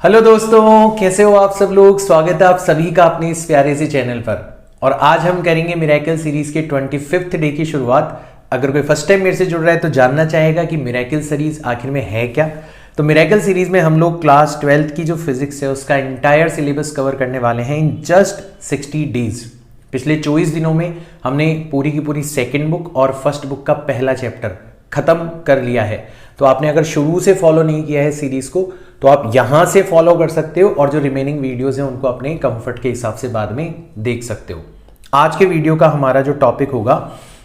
Hello दोस्तों, कैसे हो आप सब लोग। स्वागत है आप सभी का अपने इस प्यारे से चैनल पर। और आज हम करेंगे मिरेकल सीरीज के 25th डे की शुरुआत। अगर कोई फर्स्ट टाइम मेरे से जुड़ रहा है तो जानना चाहेगा कि मिरेकल सीरीज आखिर में है क्या। तो मिरेकल सीरीज में हम लोग क्लास 12th की जो फिजिक्स है उसका इंटायर सिलेबस कवर करने वाले हैं इन जस्ट 60 डेज। पिछले 24 दिनों में हमने पूरी की पूरी सेकेंड बुक और फर्स्ट बुक का पहला चैप्टर खत्म कर लिया है। तो आपने अगर शुरू से फॉलो नहीं किया है सीरीज को तो आप यहां से फॉलो कर सकते हो और जो रिमेनिंग वीडियोस हैं उनको अपने कंफर्ट के हिसाब से बाद में देख सकते हो। आज के वीडियो का हमारा जो टॉपिक होगा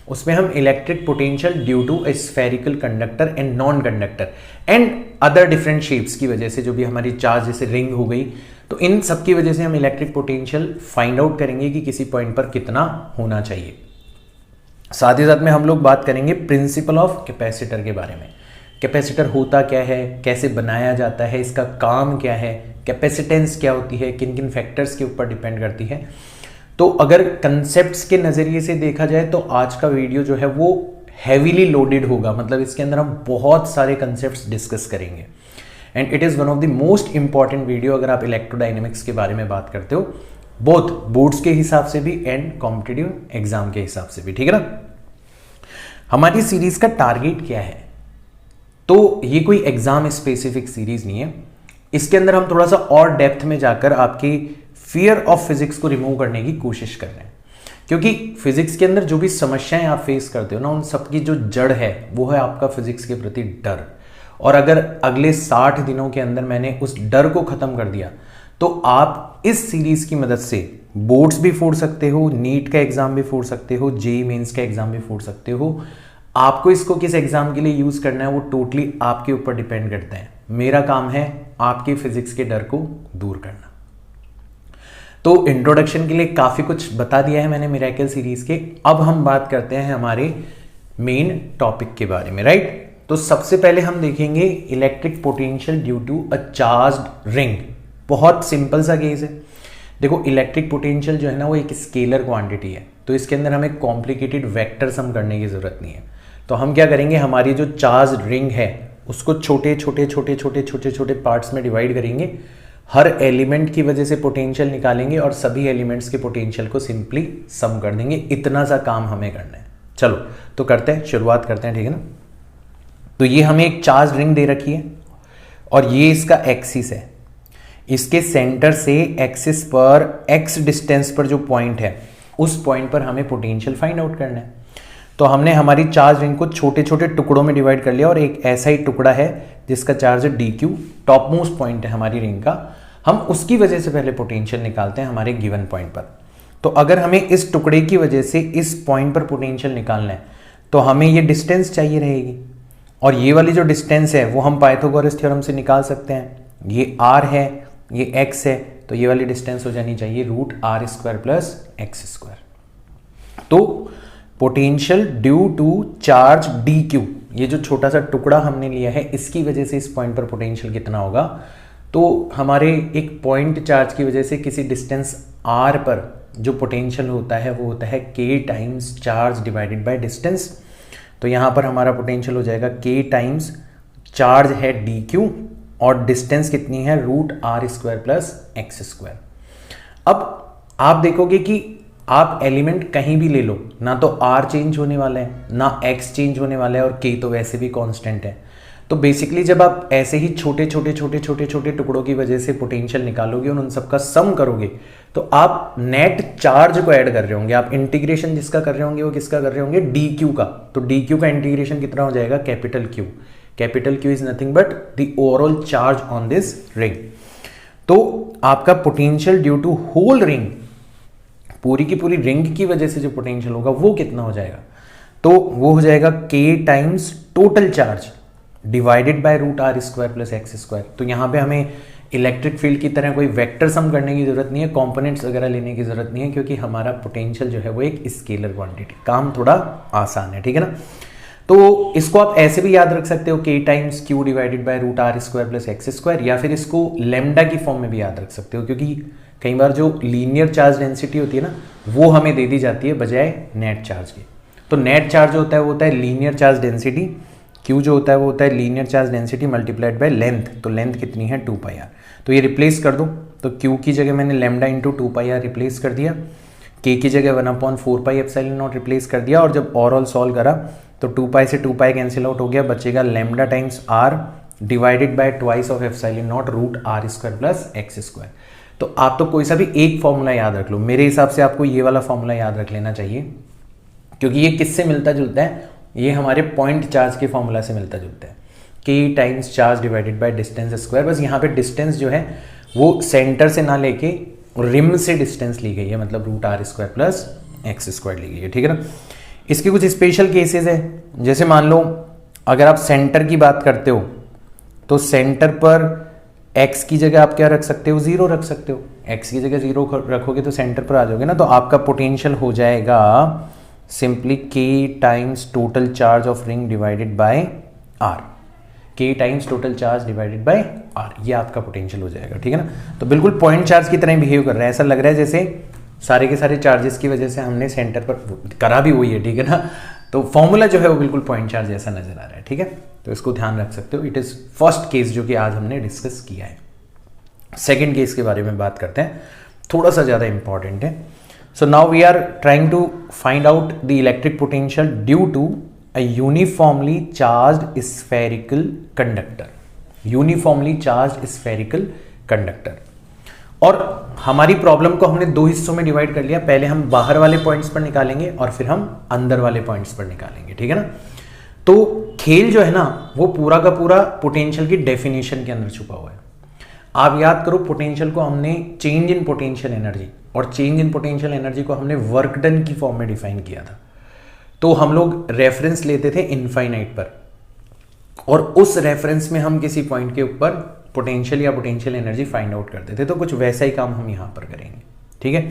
उसमें हम electric potential due to a spherical conductor and non conductor and other different shapes की वजह से, जो भी हमारी चार्ज जैसे रिंग हो गई, तो इन सब की वजह से हम इलेक्ट्रिक पोटेंशियल फाइंड आउट करेंगे कि किसी पॉइंट पर कितना होना चाहिए। साथ ही साथ में हम लोग बात करेंगे प्रिंसिपल ऑफ कैपेसिटर के बारे में। कैपेसिटर होता क्या है, कैसे बनाया जाता है, इसका काम क्या है, कैपेसिटेंस क्या होती है, किन किन फैक्टर्स के ऊपर डिपेंड करती है। तो अगर कंसेप्ट्स के नज़रिए से देखा जाए तो आज का वीडियो जो है वो हैवीली लोडेड होगा। मतलब इसके अंदर हम बहुत सारे कंसेप्ट्स डिस्कस करेंगे and it is one of the most important video अगर आप इलेक्ट्रोडायनेमिक्स के बारे में बात करते हो, बोथ बोर्ड्स के हिसाब से भी एंड कॉम्पिटिटिव एग्जाम के हिसाब से भी। ठीक है ना। हमारी सीरीज का टारगेट क्या है, तो ये कोई एग्जाम स्पेसिफिक सीरीज नहीं है। इसके अंदर हम थोड़ा सा और डेप्थ में जाकर आपकी फियर ऑफ फिजिक्स को रिमूव करने की कोशिश कर रहे हैं, क्योंकि फिजिक्स के अंदर जो भी समस्याएं आप फेस करते हो ना, उन सबकी जो जड़ है वो है आपका फिजिक्स के प्रति डर। और अगर अगले 60 दिनों के अंदर मैंने उस डर को खत्म कर दिया तो आप इस सीरीज की मदद से बोर्ड्स भी फोड़ सकते हो, नीट का एग्जाम भी फोड़ सकते हो, जेईई मेंस का एग्जाम भी फोड़ सकते हो। आपको इसको किस एग्जाम के लिए यूज करना है वो टोटली आपके ऊपर डिपेंड करता है। मेरा काम है आपके फिजिक्स के डर को दूर करना। तो इंट्रोडक्शन के लिए काफी कुछ बता दिया है मैंने मिरेकल सीरीज के। अब हम बात करते हैं हमारे मेन टॉपिक के बारे में, राइट। तो सबसे पहले हम देखेंगे electric potential due to a charged ring. बहुत सिंपल सा केस है। देखो, इलेक्ट्रिक पोटेंशियल जो है ना वो एक स्केलर क्वांटिटी है, तो इसके अंदर हमें कॉम्प्लिकेटेड वेक्टर सम करने की जरूरत नहीं है। तो हम क्या करेंगे, हमारी जो चार्ज रिंग है उसको छोटे छोटे छोटे छोटे छोटे छोटे पार्ट्स में डिवाइड करेंगे, हर एलिमेंट की वजह से पोटेंशियल निकालेंगे और सभी एलिमेंट्स के पोटेंशियल को सिंपली सम कर देंगे। इतना सा काम हमें करना है। चलो तो करते हैं, शुरुआत करते हैं, ठीक है ना। तो ये हमें एक चार्ज रिंग दे रखी है और ये इसका एक्सिस है। इसके सेंटर से एक्सिस पर x डिस्टेंस पर जो पॉइंट है उस पॉइंट पर हमें पोटेंशियल फाइंड आउट करना है। तो हमने हमारी चार्ज रिंग को छोटे छोटे टुकड़ों में डिवाइड कर लिया और एक ऐसा ही टुकड़ा है जिसका चार्ज है dq, टॉप मोस्ट पॉइंट है हमारी रिंग का। हम उसकी वजह से पहले पोटेंशियल निकालते हैं हमारे गिवन पॉइंट पर। तो अगर हमें इस टुकड़े की वजह से इस पॉइंट पर पोटेंशियल निकालना है तो हमें ये डिस्टेंस चाहिए रहेगी, और ये वाली जो डिस्टेंस है वो हम पाइथागोरस थ्योरम से निकाल सकते हैं। ये r है, ये x है, तो ये वाली डिस्टेंस हो जानी चाहिए √r² प्लस x²। तो potential due to charge dq, ये जो छोटा सा टुकड़ा हमने लिया है इसकी वजह से इस पॉइंट पर पोटेंशियल कितना होगा, तो हमारे एक पॉइंट चार्ज की वजह से किसी डिस्टेंस r पर जो पोटेंशियल होता है वो होता है k times charge divided by distance. तो यहाँ पर हमारा पोटेंशियल हो जाएगा k टाइम्स चार्ज है dq और डिस्टेंस कितनी है √r² प्लस x²। अब आप देखोगे कि आप एलिमेंट कहीं भी ले लो ना, तो r चेंज होने वाला है ना x चेंज होने वाला है और k तो वैसे भी कांस्टेंट है। तो बेसिकली जब आप ऐसे ही छोटे छोटे छोटे छोटे छोटे टुकड़ों की वजह से पोटेंशियल निकालोगे और उन सबका सम करोगे तो आप नेट चार्ज को ऐड कर रहे होंगे। आप इंटीग्रेशन जिसका कर रहे होंगे वो किसका कर रहे होंगे, dq का। तो dq का इंटीग्रेशन कितना हो जाएगा, capital Q। Capital Q is nothing but the overall charge on this ring. तो आपका potential due to whole ring, पूरी की पूरी रिंग की वजह से जो पोटेंशियल होगा वो कितना हो जाएगा, तो वो हो जाएगा k times total charge divided by √r² plus x²। तो यहाँ पे हमें इलेक्ट्रिक फील्ड की तरह कोई वेक्टर सम करने की जरूरत नहीं है, कंपोनेंट्स वगैरह लेने की जरूरत नहीं है, क्योंकि हमारा पोटेंशियल जो है वो एक स्केलर क्वांटिटी, काम थोड़ा आसान है, ठीक है ना। तो इसको आप ऐसे भी याद रख सकते हो k times q divided bye √r² plus x², या फिर इसको लेमडा की फॉर्म में भी याद रख सकते हो, क्योंकि कई बार जो लीनियर चार्ज डेंसिटी होती है ना वो हमें दे दी जाती है बजाय नेट चार्ज के। तो नेट चार्ज होता है वो होता है लीनियर चार्ज डेंसिटी Q जो होता है वो होता है linear charge density multiplied by length, तो लेंथ कितनी है 2 पाई आर। तो ये रिप्लेस कर दो, तो Q की जगह मैंने lambda into 2 pi R replace कर दिया, K की जगह 1/4 पाई एप्सिलॉन नॉट रिप्लेस कर दिया, और जब ओवरऑल सॉल्व करा तो 2 पाई से 2 पाई कैंसिल आउट हो गया, बचेगा lambda times R divided by twice of epsilon not root R square plus x square. तो आप तो कोई सा भी एक फॉर्मूला याद रख लो, मेरे हिसाब से आपको ये वाला फॉर्मूला याद रख लेना चाहिए, क्योंकि ये किससे मिलता जुलता है, ये हमारे पॉइंट चार्ज के फॉर्मूला से मिलता जुलता है, K times charge divided by distance square. बस यहाँ पे डिस्टेंस जो है वो सेंटर से ना लेके रिम से डिस्टेंस ली गई है, मतलब root R square plus x square ली गई है, ठीक है ना। इसके कुछ स्पेशल केसेस है, जैसे मान लो अगर आप सेंटर की बात करते हो तो सेंटर पर x की जगह आप क्या रख सकते हो, 0 रख सकते हो, x की जगह 0 रखोगे तो सेंटर पर आ जाओगे ना, तो आपका पोटेंशियल हो जाएगा simply K times total charge of ring divided by R, K times total charge divided by R, ये आपका पोटेंशियल हो जाएगा, ठीक है ना। तो बिल्कुल पॉइंट चार्ज की तरह बिहेव कर रहा है, ऐसा लग रहा है जैसे सारे के सारे चार्जेस की वजह से हमने सेंटर पर करा भी वही है, ठीक है ना। तो फॉर्मूला जो है वो बिल्कुल पॉइंट चार्ज जैसा नजर आ रहा है, ठीक है, तो इसको ध्यान रख सकते हो। इट इज फर्स्ट केस जो कि आज हमने डिस्कस किया है। सेकंड केस के बारे में बात करते हैं, थोड़ा सा ज्यादा इंपॉर्टेंट है। So now we are trying to find out the electric potential due to a uniformly charged spherical conductor, uniformly charged spherical conductor. और हमारी प्रॉब्लम को हमने दो हिस्सों में डिवाइड कर लिया, पहले हम बाहर वाले पॉइंट्स पर निकालेंगे और फिर हम अंदर वाले पॉइंट्स पर निकालेंगे, ठीक है ना। तो खेल जो है ना वो पूरा का पूरा पोटेंशियल की डेफिनेशन के अंदर छुपा हुआ है। आप याद करो, पोटेंशियल को हमने चेंज इन पोटेंशियल एनर्जी, और चेंज इन पोटेंशियल एनर्जी को हमने वर्क डन की फॉर्म में डिफाइन किया था। तो हम लोग रेफरेंस लेते थे इनफाइनाइट पर, और उस रेफरेंस में हम किसी पॉइंट के ऊपर पोटेंशियल या पोटेंशियल एनर्जी फाइंड आउट करते थे। तो कुछ वैसा ही काम हम यहां पर करेंगे, ठीक है।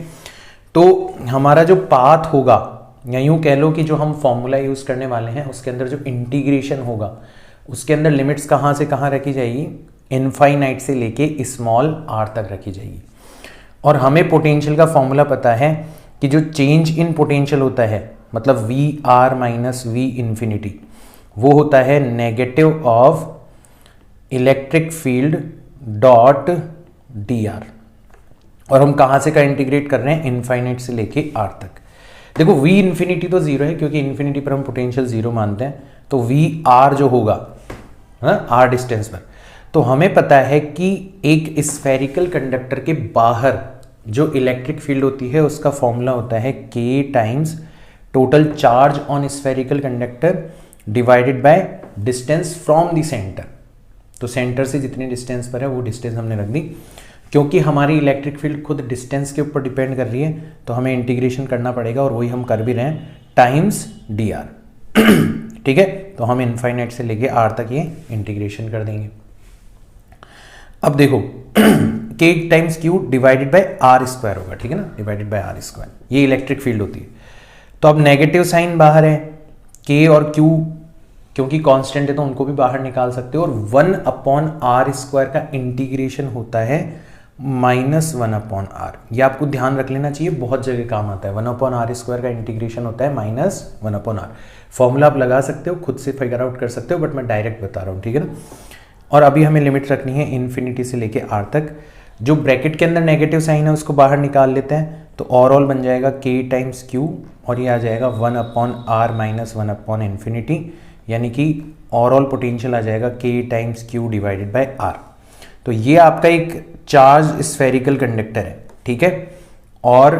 तो हमारा जो पाथ होगा, या यूं कह लो कि जो हम फॉर्मूला यूज करने वाले हैं उसके अंदर जो इंटीग्रेशन होगा उसके अंदर लिमिट्स कहां से कहां रखी जाएगी, इनफाइनाइट से लेके स्मॉल r तक रखी जाएगी। और हमें पोटेंशियल का फॉर्मूला पता है कि जो चेंज इन पोटेंशियल होता है, मतलब V R minus V infinity, वो होता है negative of electric field dot D R. और हम कहां से का इंटीग्रेट कर रहे हैं, इनफाइनाइट से लेके r तक। देखो v इंफिनिटी तो 0 है, क्योंकि इंफिनिटी पर हम पोटेंशियल 0 मानते हैं, तो वी आर जो होगा r डिस्टेंस पर, तो हमें पता है कि एक स्फेरिकल कंडक्टर के बाहर जो इलेक्ट्रिक फील्ड होती है उसका फॉर्मूला होता है K times total charge on spherical conductor divided by distance from the centre. तो सेंटर से जितनी डिस्टेंस पर है वो डिस्टेंस हमने रख दी, क्योंकि हमारी इलेक्ट्रिक फील्ड खुद डिस्टेंस के ऊपर डिपेंड कर रही है, तो हमें इंटीग्रेशन करना पड़ेगा, और वही हम कर भी रहे हैं, टाइम्स डी आर, ठीक है। तो हम इनफाइनाइट से लेके r तक ये इंटीग्रेशन कर देंगे। अब देखो K times Q divided by R square होगा, ठीक है ना, डिवाइडेड बाय आर स्क्वायर, ये इलेक्ट्रिक फील्ड होती है। तो अब नेगेटिव साइन बाहर है, K और Q क्योंकि कांस्टेंट है तो उनको भी बाहर निकाल सकते हो, और 1/r स्क्वायर का इंटीग्रेशन होता है -1/r। ये आपको ध्यान रख लेना चाहिए, बहुत जगह काम आता है। 1/r स्क्वायर का इंटीग्रेशन होता है -1/r। फॉर्मूला आप लगा सकते हो, खुद से फिगर आउट कर सकते हो, बट मैं डायरेक्ट बता रहा हूँ, ठीक है ना। और अभी हमें लिमिट रखनी है इन्फिनिटी से लेके r तक। जो ब्रैकेट के अंदर नेगेटिव साइन है उसको बाहर निकाल लेते हैं, तो ओवरऑल बन जाएगा K टाइम्स Q, और ये आ जाएगा 1/r माइनस 1/infinity, यानी कि ओवरऑल पोटेंशियल आ जाएगा K times Q divided bye R। तो ये आपका एक चार्ज स्फेरिकल कंडक्टर है, ठीक है। और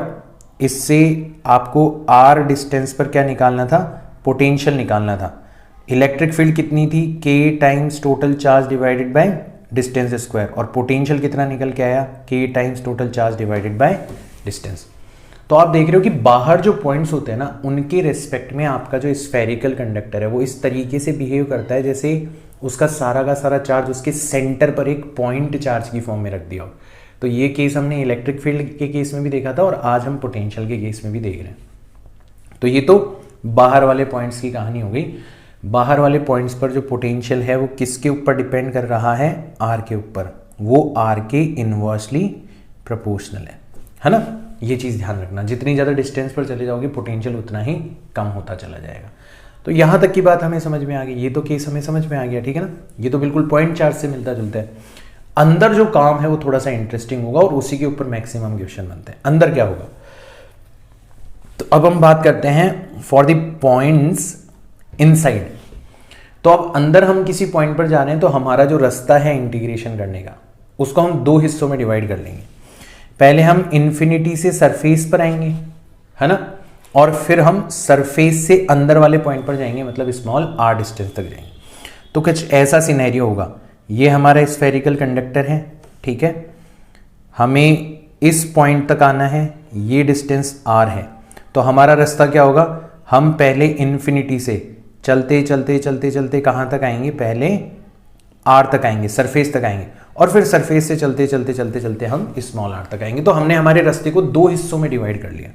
इससे आपको r डिस्टेंस पर क्या निकालना था, पोटेंशियल निकालना था। इलेक्ट्रिक फील्ड कितनी थी, K times total charge divided by distance square, और पोटेंशियल कितना निकल के आया, K times total charge divided by distance. तो आप देख रहे हो कि बाहर जो पॉइंट्स होते हैं ना, उनके रेस्पेक्ट में आपका जो स्फेरिकल कंडक्टर है वो इस तरीके से बिहेव करता है जैसे उसका सारा का सारा चार्ज उसके सेंटर पर एक पॉइंट चार्ज की फॉर्म में रख दिया हो। तो ये केस हमने इलेक्ट्रिक फील्ड के केस में भी देखा था, और आज हम पोटेंशियल के केस में भी देख रहे हैं। तो ये तो बाहर वाले पॉइंट्स की कहानी हो गई। बाहर वाले पॉइंट्स पर जो पोटेंशियल है वो किसके ऊपर डिपेंड कर रहा है, r के ऊपर, वो r के इनवर्सली प्रोपोर्शनल है ना। ये चीज ध्यान रखना, जितनी ज्यादा डिस्टेंस पर चले जाओगे पोटेंशियल उतना ही कम होता चला जाएगा। तो यहां तक की बात हमें समझ में आ गई, ये तो केस हमें समझ में आ गया, ठीक है ना। ये तो बिल्कुल पॉइंट चार्ज से मिलता जुलता है। अंदर जो काम है वो थोड़ा सा इंटरेस्टिंग होगा और उसी के ऊपर मैक्सिमम क्वेश्चन बनते हैं। अंदर क्या होगा, तो अब हम बात करते हैं फॉर द पॉइंट्स इनसाइड। तो अब अंदर हम किसी पॉइंट पर जा रहे हैं, तो हमारा जो रास्ता है इंटीग्रेशन करने का, उसको हम दो हिस्सों में डिवाइड कर लेंगे। पहले हम इन्फिनिटी से सरफेस पर आएंगे, है ना, और फिर हम सरफेस से अंदर वाले पॉइंट पर जाएंगे, मतलब स्मॉल r डिस्टेंस तक जाएंगे। तो कुछ ऐसा सिनेरियो होगा, ये हमारा स्फेरिकल कंडक्टर है, ठीक है, हमें इस पॉइंट तक आना है, ये डिस्टेंस r है। तो हमारा रास्ता क्या होगा, हम पहले इन्फिनिटी से चलते चलते चलते चलते कहाँ तक आएंगे, पहले r तक आएंगे, सरफेस तक आएंगे, और फिर सरफेस से चलते चलते चलते चलते हम स्मॉल r तक आएंगे। तो हमने हमारे रास्ते को दो हिस्सों में डिवाइड कर लिया।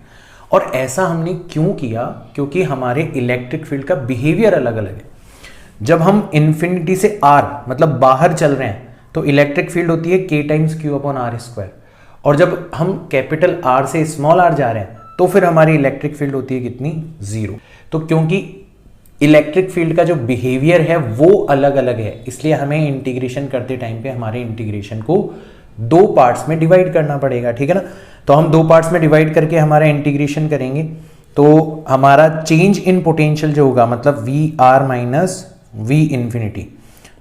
और ऐसा हमने क्यों किया, क्योंकि हमारे इलेक्ट्रिक फील्ड का बिहेवियर अलग अलग है। जब हम इन्फिनिटी से r मतलब बाहर चल रहे हैं, तो इलेक्ट्रिक फील्ड होती है k times Q upon R square, और जब हम कैपिटल R से स्मॉल r जा रहे हैं, तो फिर हमारी इलेक्ट्रिक फील्ड होती है कितनी, 0। तो क्योंकि इलेक्ट्रिक फील्ड का जो बिहेवियर है वो अलग अलग है, इसलिए हमें इंटीग्रेशन करते टाइम पे हमारे इंटीग्रेशन को दो पार्ट्स में डिवाइड करना पड़ेगा, ठीक है ना। तो हम दो पार्ट्स में डिवाइड करके हमारा इंटीग्रेशन करेंगे, तो हमारा चेंज इन पोटेंशियल जो होगा, मतलब V R minus V infinity,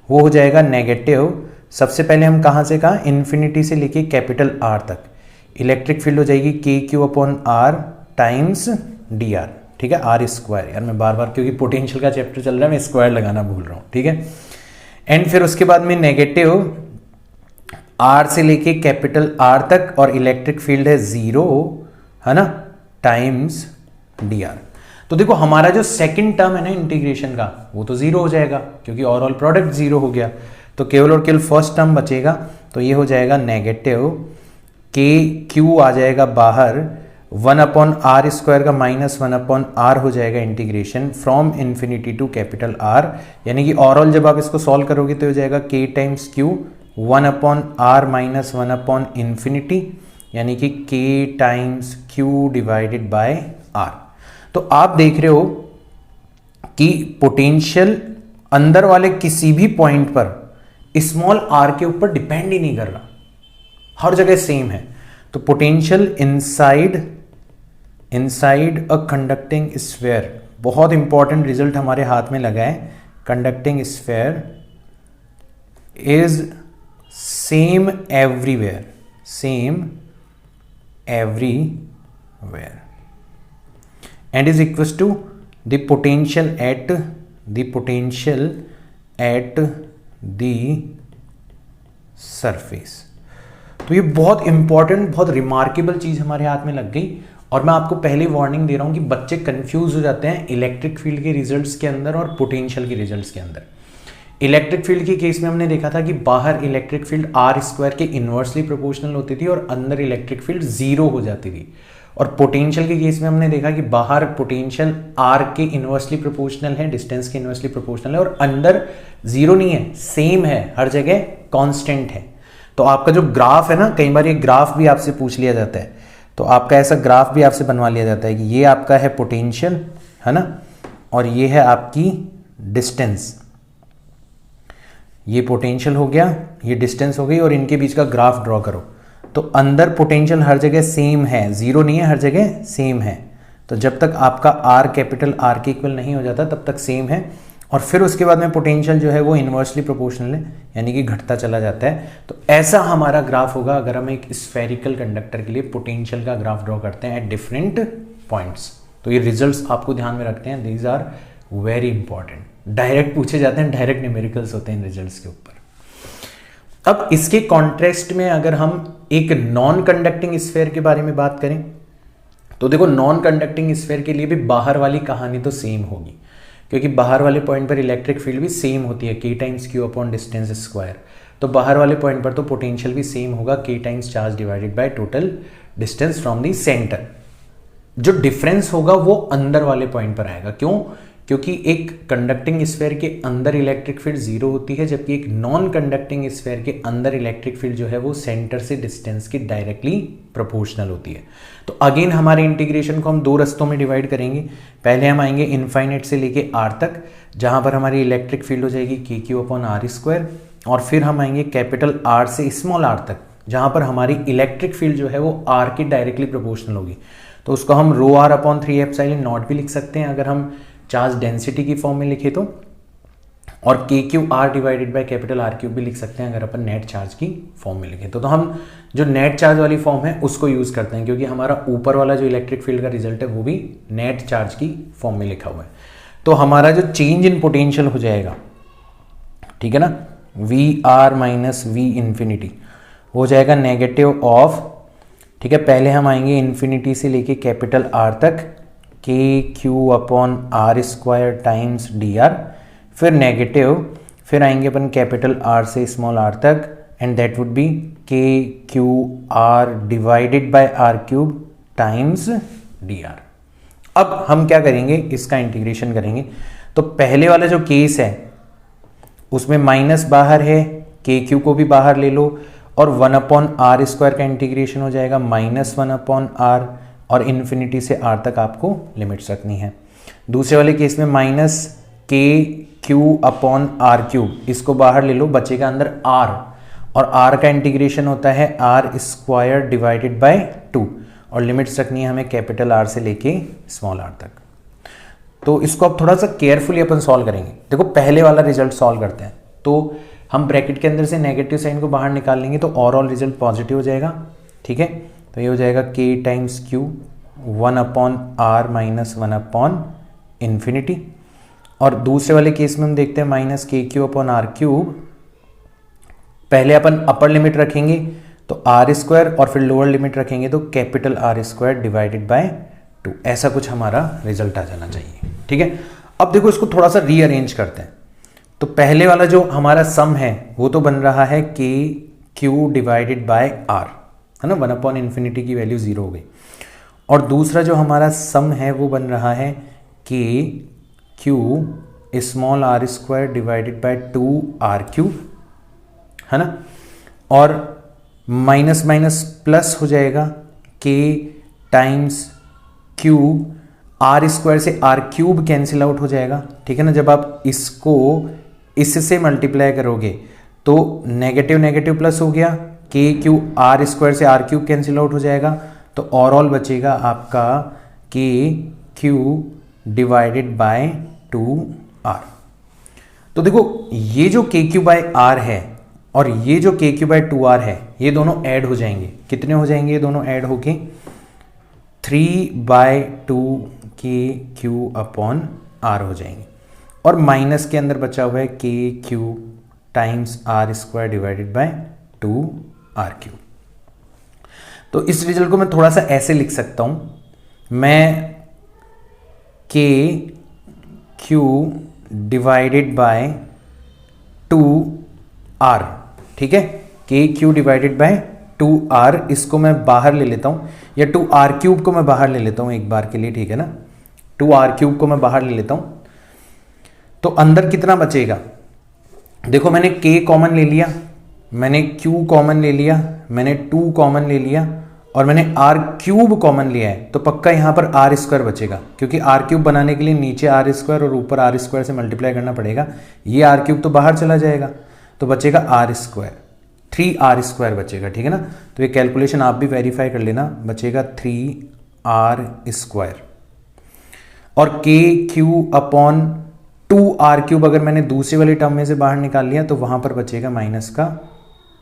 वो हो जाएगा नेगेटिव। सबसे पहले हम कहाँ से कहाँ, इन्फिनिटी से लेके कैपिटल R तक। इलेक्ट्रिक फील्ड हो जाएगी K Q upon R times D R, ठीक है, आर स्क्वायर। यार मैं बार बार क्योंकि पोटेंशियल का चैप्टर चल रहा है, मैं स्क्वायर लगाना भूल रहा हूँ, ठीक है। एंड फिर उसके बाद में नेगेटिव R से लेके कैपिटल R तक, और इलेक्ट्रिक फील्ड है 0, है ना, टाइम्स डी आर। तो देखो हमारा जो सेकंड टर्म है ना इंटीग्रेशन का, वो तो 0 हो जाएगा, क्योंकि ओवरऑल प्रोडक्ट 0 हो गया। तो केवल और केवल फर्स्ट टर्म बचेगा, तो ये हो जाएगा नेगेटिव के क्यू आ जाएगा बाहर, 1 अपॉन आर स्क्वायर का माइनस 1 अपॉन आर हो जाएगा integration from infinity to capital R। यानी कि ओवरऑल जब आप इसको सॉल्व करोगे तो हो जाएगा K times Q 1 upon R minus 1 upon infinity, यानी कि K times Q divided by R. तो आप देख रहे हो कि पोटेंशियल अंदर वाले किसी भी पॉइंट पर स्मॉल r के ऊपर डिपेंड ही नहीं कर रहा, हर जगह सेम है। तो potential inside a conducting sphere, बहुत इंपॉर्टेंट रिजल्ट हमारे हाथ में लगा है, conducting sphere is same everywhere, and is equals to the potential at the surface। तो ये बहुत इंपॉर्टेंट, बहुत रिमार्केबल चीज हमारे हाथ में लग गई। और मैं आपको पहले वार्निंग दे रहा हूं कि बच्चे कंफ्यूज हो जाते हैं इलेक्ट्रिक फील्ड के रिजल्ट्स के अंदर और पोटेंशियल के रिजल्ट्स के अंदर। इलेक्ट्रिक फील्ड के केस में हमने देखा था कि बाहर इलेक्ट्रिक फील्ड आर स्क्वायर के इनवर्सली प्रोपोर्शनल होती थी और अंदर इलेक्ट्रिक फील्ड 0 हो जाती थी। और पोटेंशियल के केस में हमने देखा कि बाहर पोटेंशियल आर के इनवर्सली प्रोपोर्शनल है, डिस्टेंस के इनवर्सली प्रोपोर्शनल है, और अंदर 0 नहीं है, सेम है, हर जगह कांस्टेंट है। तो आपका जो ग्राफ है ना, कई बार ये ग्राफ भी आपसे पूछ लिया जाता है, तो आपका ऐसा ग्राफ भी आपसे बनवा लिया जाता है कि ये आपका है पोटेंशियल, है ना, और ये है आपकी डिस्टेंस। ये पोटेंशियल हो गया, ये डिस्टेंस हो गई, और इनके बीच का ग्राफ ड्रॉ करो। तो अंदर पोटेंशियल हर जगह सेम है, 0 नहीं है, हर जगह सेम है। तो जब तक आपका R कैपिटल R के इक्वल नहीं हो जाता तब तक सेम है, और फिर उसके बाद में पोटेंशियल जो है वो इन्वर्सली प्रोपोर्शनल है, यानी कि घटता चला जाता है। तो ऐसा हमारा ग्राफ होगा अगर हम एक स्फेरिकल कंडक्टर के लिए पोटेंशियल का ग्राफ ड्रॉ करते हैं एट डिफरेंट पॉइंट्स। तो ये रिजल्ट्स आपको ध्यान में रखते हैं, these are very important. Direct पूछे जाते हैं, डायरेक्ट न्यूमेरिकल्स होते हैं इन रिजल्ट्स के ऊपर। अब इसके कॉन्ट्रास्ट में अगर हम एक नॉन कंडक्टिंग स्फीयर के बारे में बात करें, तो देखो नॉन कंडक्टिंग स्फीयर के लिए भी बाहर वाली कहानी तो सेम होगी, क्योंकि बाहर वाले पॉइंट पर इलेक्ट्रिक फील्ड भी सेम होती है, के times Q upon distance square. तो बाहर वाले पॉइंट पर तो पोटेंशियल भी सेम होगा, के times charge divided by total distance from the centre. जो डिफरेंस होगा वो अंदर वाले पॉइंट पर आएगा। क्यों? क्योंकि एक कंडक्टिंग स्फीयर के अंदर इलेक्ट्रिक फील्ड जीरो होती है, जबकि एक नॉन कंडक्टिंग स्फीयर के अंदर इलेक्ट्रिक फील्ड जो है वो सेंटर से डिस्टेंस के डायरेक्टली प्रोपोर्शनल होती है। तो अगेन हमारे इंटीग्रेशन को हम दो रस्तों में डिवाइड करेंगे। पहले हम आएंगे इनफाइनाइट से लेके आर तक, जहां पर हमारी इलेक्ट्रिक फील्ड हो जाएगी K Q upon R square, और फिर हम आएंगे कैपिटल आर से स्मॉल आर तक, जहां पर हमारी इलेक्ट्रिक फील्ड जो है वो आर के डायरेक्टली प्रोपोर्शनल होगी। तो उसको हम रो आर अपॉन 3 एप्सिलॉन नॉट भी लिख सकते हैं अगर हम चार्ज डेंसिटी की फॉर्म में लिखे तो, और के Q R divided by capital R cube भी लिख सकते हैं अगर अपन नेट चार्ज की फॉर्म में लिखे तो हम जो नेट चार्ज वाली फॉर्म है उसको यूज करते हैं, क्योंकि हमारा ऊपर वाला जो इलेक्ट्रिक फील्ड का रिजल्ट है वो भी नेट चार्ज की फॉर्म में लिखा हुआ है। तो हमारा जो चेंज इन पोटेंशियल हो जाएगा, ठीक है ना, V R minus V infinity हो जाएगा नेगेटिव ऑफ, ठीक है, पहले हम आएंगे इन्फिनिटी से लेके कैपिटल आर तक K Q upon R square times D R, फिर नेगेटिव, फिर आएंगे अपन कैपिटल आर से स्मॉल आर तक, and that would be K Q R divided by R cube times D R. अब हम क्या करेंगे, इसका इंटीग्रेशन करेंगे। तो पहले वाला जो केस है उसमें माइनस बाहर है, के क्यू को भी बाहर ले लो, और 1 अपॉन आर स्क्वायर का इंटीग्रेशन हो जाएगा -1 अपॉन आर, और इन्फिनिटी से आर तक आपको लिमिट्स रखनी है। दूसरे वाले केस में माइनस के क्यू अपॉन आर क्यूब, इसको बाहर ले लो, बचेगा अंदर आर, और आर का इंटीग्रेशन होता है आर स्क्वायर डिवाइडेड बाय 2, और लिमिट्स रखनी है हमें कैपिटल आर से लेके स्मॉल आर तक। तो इसको अब थोड़ा सा केयरफुली अपन सॉल्व करेंगे। देखो पहले वाला रिजल्ट सॉल्व करते हैं, तो हम ब्रैकेट के अंदर से नेगेटिव साइन को बाहर निकाल लेंगे तो ओवरऑल रिजल्ट पॉजिटिव हो जाएगा, ठीक है। तो ये हो जाएगा k times Q 1 upon R minus 1 upon infinity, और दूसरे वाले केस में हम देखते हैं माइनस के क्यू अपॉन आर क्यूब, पहले अपन अपर लिमिट रखेंगे तो आर स्क्वायर, और फिर लोअर लिमिट रखेंगे तो capital R square divided by 2, ऐसा कुछ हमारा रिजल्ट आ जाना चाहिए, ठीक है। अब देखो इसको थोड़ा सा रीअरेंज करते हैं। तो पहले वाला जो हमारा सम है वो तो बन रहा है K Q divided by are, है ना, 1 अपॉन इन्फिनिटी की वैल्यू 0 हो गई, और दूसरा जो हमारा सम है वो बन रहा है K Q small R square divided by 2 R cube, है ना, और माइनस माइनस प्लस हो जाएगा K times Q, R square से आर क्यूब कैंसिल आउट हो जाएगा, ठीक है ना। जब आप इसको इससे मल्टीप्लाई करोगे तो नेगेटिव नेगेटिव प्लस हो गया, के क्यू आर स्क्वायर से आर क्यूब कैंसिल आउट हो जाएगा, तो ओवरऑल बचेगा आपका के क्यू डिवाइडेड बाय 2 आर। तो देखो ये जो के क्यू बाय आर है और ये जो के क्यू बाय 2 आर है, ये दोनों ऐड हो जाएंगे। कितने हो जाएंगे ये दोनों ऐड होके 3/2 के क्यू अपॉन आर हो जाएंगे, और माइनस के अंदर बचा हुआ है K Q times R square divided by 2 R Q. तो इस रिजल्ट को मैं थोड़ा सा ऐसे लिख सकता हूं, मैं के क्यू डिवाइडेड बाय 2 आर, ठीक है, K Q divided by 2 are, इसको मैं बाहर ले लेता हूं, या 2 आर क्यूब को मैं बाहर ले लेता हूं एक बार के लिए, ठीक है ना, 2 आर क्यूब को मैं बाहर ले लेता हूं। तो अंदर कितना बचेगा, देखो मैंने k कॉमन ले लिया, मैंने q कॉमन ले लिया, मैंने 2 कॉमन ले लिया, और मैंने r क्यूब कॉमन लिया है, तो पक्का यहां पर r स्क्वायर बचेगा, क्योंकि r क्यूब बनाने के लिए नीचे r स्क्वायर और ऊपर r स्क्वायर से मल्टीप्लाई करना पड़ेगा। ये r क्यूब तो बाहर चला जाएगा, तो बचेगा r स्क्वायर, 3r स्क्वायर बचेगा, ठीक है ना। तो ये कैलकुलेशन आप भी वेरीफाई कर लेना, बचेगा 3r स्क्वायर, और के क्यू अपॉन 2 आर क्यूब अगर मैंने दूसरे वाले टर्म में से बाहर निकाल लिया तो वहां पर बचेगा माइनस का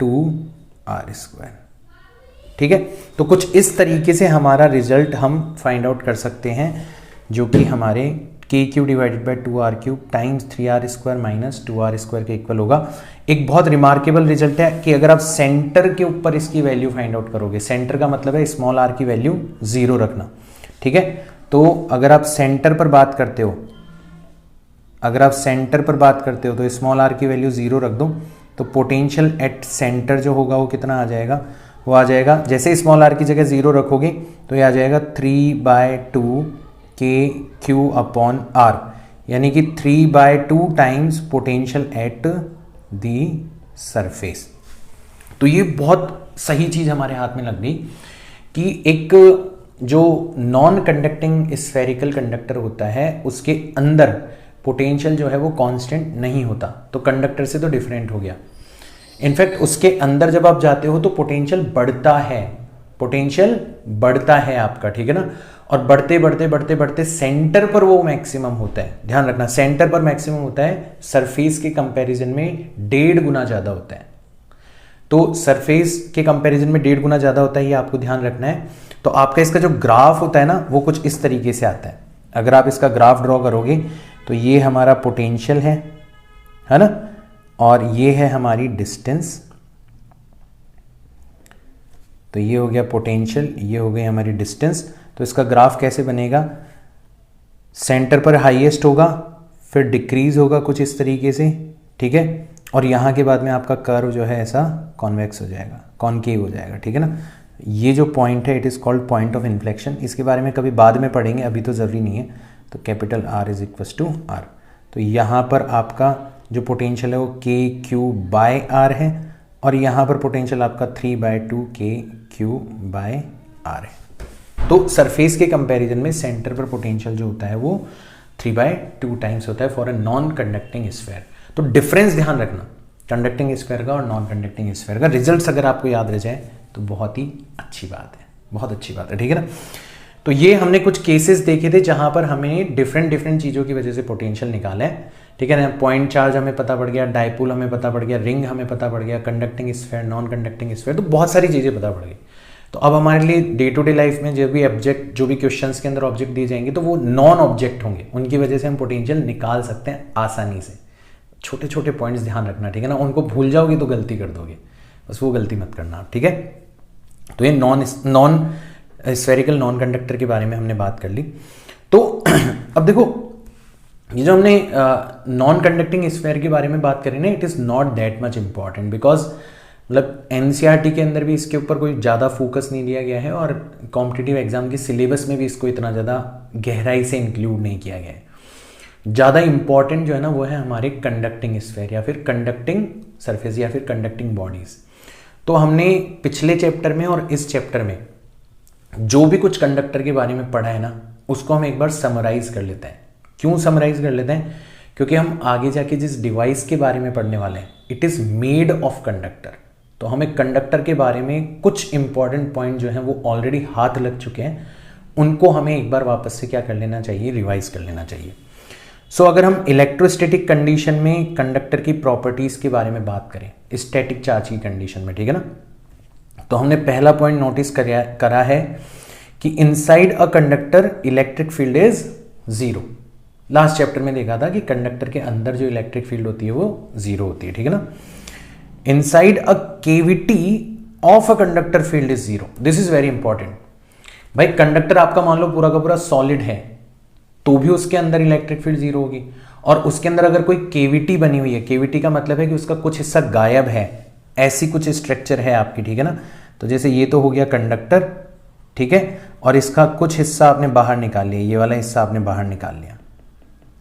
2 आर स्क्वायर, ठीक है। तो कुछ इस तरीके से हमारा रिजल्ट हम फाइंड आउट कर सकते हैं, जो कि हमारे K Q divided by 2 R cube times 3r square minus 2r square के इक्वल होगा। एक बहुत रिमार्केबल रिजल्ट है कि अगर आप सेंटर के ऊपर इसकी वैल्यू फाइंड आउट करोगे, सेंटर का मतलब है स्मॉल आर की वैल्यू 0 रखना, ठीक है। तो अगर आप सेंटर पर बात करते हो, तो स्मॉल आर की वैल्यू 0 रख दो, तो पोटेंशियल एट सेंटर जो होगा वो कितना आ जाएगा, वो आ जाएगा, जैसे स्मॉल आर की जगह 0 रखोगे तो ये आ जाएगा 3/2 के क्यू अपॉन आर। यानी कि 3/2 times potential at the surface. तो ये बहुत सही चीज हमारे हाथ में लग गई कि एक जो नॉन कंडक्टिंग स्फेरिकल कंडक्टर होता है उसके अंदर पोटेंशियल जो है वो कांस्टेंट नहीं होता, तो कंडक्टर से तो डिफरेंट हो गया। इनफैक्ट उसके अंदर जब आप जाते हो तो पोटेंशियल बढ़ता है, पोटेंशियल बढ़ता है आपका, ठीक है ना। और बढ़ते बढ़ते बढ़ते बढ़ते सेंटर पर वो मैक्सिमम होता है, ध्यान रखना सेंटर पर मैक्सिमम होता है, सरफेस के कंपैरिजन में 1.5 गुना ज्यादा होता है। तो सरफेस के कंपैरिजन में 1.5 गुना ज्यादा होता है, ये आपको ध्यान रखना है। तो आपका इसका जो ग्राफ होता है ना वो कुछ इस तरीके से आता है। अगर आप इसका ग्राफ ड्रॉ करोगे तो ये हमारा पोटेंशियल है ना, और ये है हमारी डिस्टेंस। तो ये हो गया पोटेंशियल, ये हो गई हमारी डिस्टेंस। तो इसका ग्राफ कैसे बनेगा, सेंटर पर हाईएस्ट होगा, फिर डिक्रीज होगा कुछ इस तरीके से, ठीक है। और यहाँ के बाद में आपका कर्व जो है ऐसा कॉन्वेक्स हो जाएगा, कॉनकेव हो जाएगा, ठीक है ना। ये जो पॉइंट है it is called point of inflection. इसके बारे में कभी बाद में पढ़ेंगे, अभी तो ज़रूरी नहीं है। तो capital R is equal to R। तो यहाँ पर आपका जो पोटेंशियल है वो KQ/R है, और यहाँ पर पोटेंशियल आपका 3/2 KQ/R है। तो सरफेस के कंपैरिजन में सेंटर पर पोटेंशियल जो होता है वो 3/2 टाइम्स होता है for a non conducting sphere. तो डिफरेंस ध्यान रखना कंडक्टिंग स्फेयर का और नॉन कंडक्टिंग स्फेयर का। रिजल्ट्स अगर आपको याद रह जाए तो बहुत ही अच्छी बात है, बहुत अच्छी बात है, ठीक है ना। तो ये हमने कुछ केसेस देखे थे जहां पर हमें डिफरेंट चीज़ों की वजह से पोटेंशियल निकाला है, ठीक है ना। पॉइंट चार्ज हमें पता पड़ गया, डायपोल हमें पता पड़ गया, रिंग हमें पता पड़ गया, conducting sphere, non conducting sphere, तो बहुत सारी चीज़ें पता पड़ गई। तो अब हमारे लिए डे टू डे लाइफ में जो भी क्वेश्चंस के अंदर ऑब्जेक्ट दिए जाएंगे तो वो नॉन ऑब्जेक्ट होंगे, उनकी वजह से हम पोटेंशियल निकाल सकते हैं आसानी से। छोटे छोटे पॉइंट्स ध्यान रखना, ठीक है ना। उनको भूल जाओगे तो गलती कर दोगे, बस वो गलती मत करना, ठीक है। तो ये नॉन स्फेरिकल नॉन कंडक्टर के बारे में हमने बात कर ली। तो अब देखो ये जो हमने नॉन कंडक्टिंग स्फेयर के बारे में बात करी ना, it is not that much important, because मतलब एनसीईआरटी के अंदर भी इसके ऊपर कोई ज़्यादा फोकस नहीं दिया गया है, और कॉम्पिटिटिव एग्जाम के सिलेबस में भी इसको इतना ज़्यादा गहराई से इंक्लूड नहीं किया गया है। ज़्यादा इंपॉर्टेंट जो है ना वो है हमारे कंडक्टिंग स्फेयर या फिर कंडक्टिंग सरफेस या फिर कंडक्टिंग बॉडीज। तो हमने पिछले चैप्टर में और इस चैप्टर में जो भी कुछ कंडक्टर के बारे में पढ़ा है ना उसको हम एक बार समराइज कर लेते हैं। क्यों समराइज कर लेते हैं, क्योंकि हम आगे जाके जिस डिवाइस के बारे में पढ़ने वाले हैं it is made of conductor. तो हमें कंडक्टर के बारे में कुछ इंपॉर्टेंट पॉइंट जो हैं वो ऑलरेडी हाथ लग चुके हैं, उनको हमें एक बार वापस से क्या कर लेना चाहिए, रिवाइज कर लेना चाहिए। सो अगर हम इलेक्ट्रोस्टैटिक कंडीशन में कंडक्टर की प्रॉपर्टीज के बारे में बात करें, स्टैटिक चार्ज की कंडीशन में, ठीक है ना, तो हमने पहला पॉइंट नोटिस करा है कि inside a conductor electric field is 0। Last chapter में देखा था कि कंडक्टर के अंदर जो इलेक्ट्रिक फील्ड होती है वो 0 होती है, ठीक है ना। Inside a cavity of a conductor field is 0। This is very important. भाई कंडक्टर आपका मान लो पूरा का पूरा सॉलिड है तो भी उसके अंदर इलेक्ट्रिक फील्ड 0 होगी, और उसके अंदर अगर कोई केविटी बनी हुई है, केविटी का मतलब है कि उसका कुछ हिस्सा गायब है, ऐसी कुछ स्ट्रक्चर है आपकी, ठीक है ना। तो जैसे ये तो हो गया कंडक्टर, ठीक है, और इसका कुछ हिस्सा आपने बाहर निकाल लिया, ये वाला हिस्सा आपने बाहर निकाल लिया,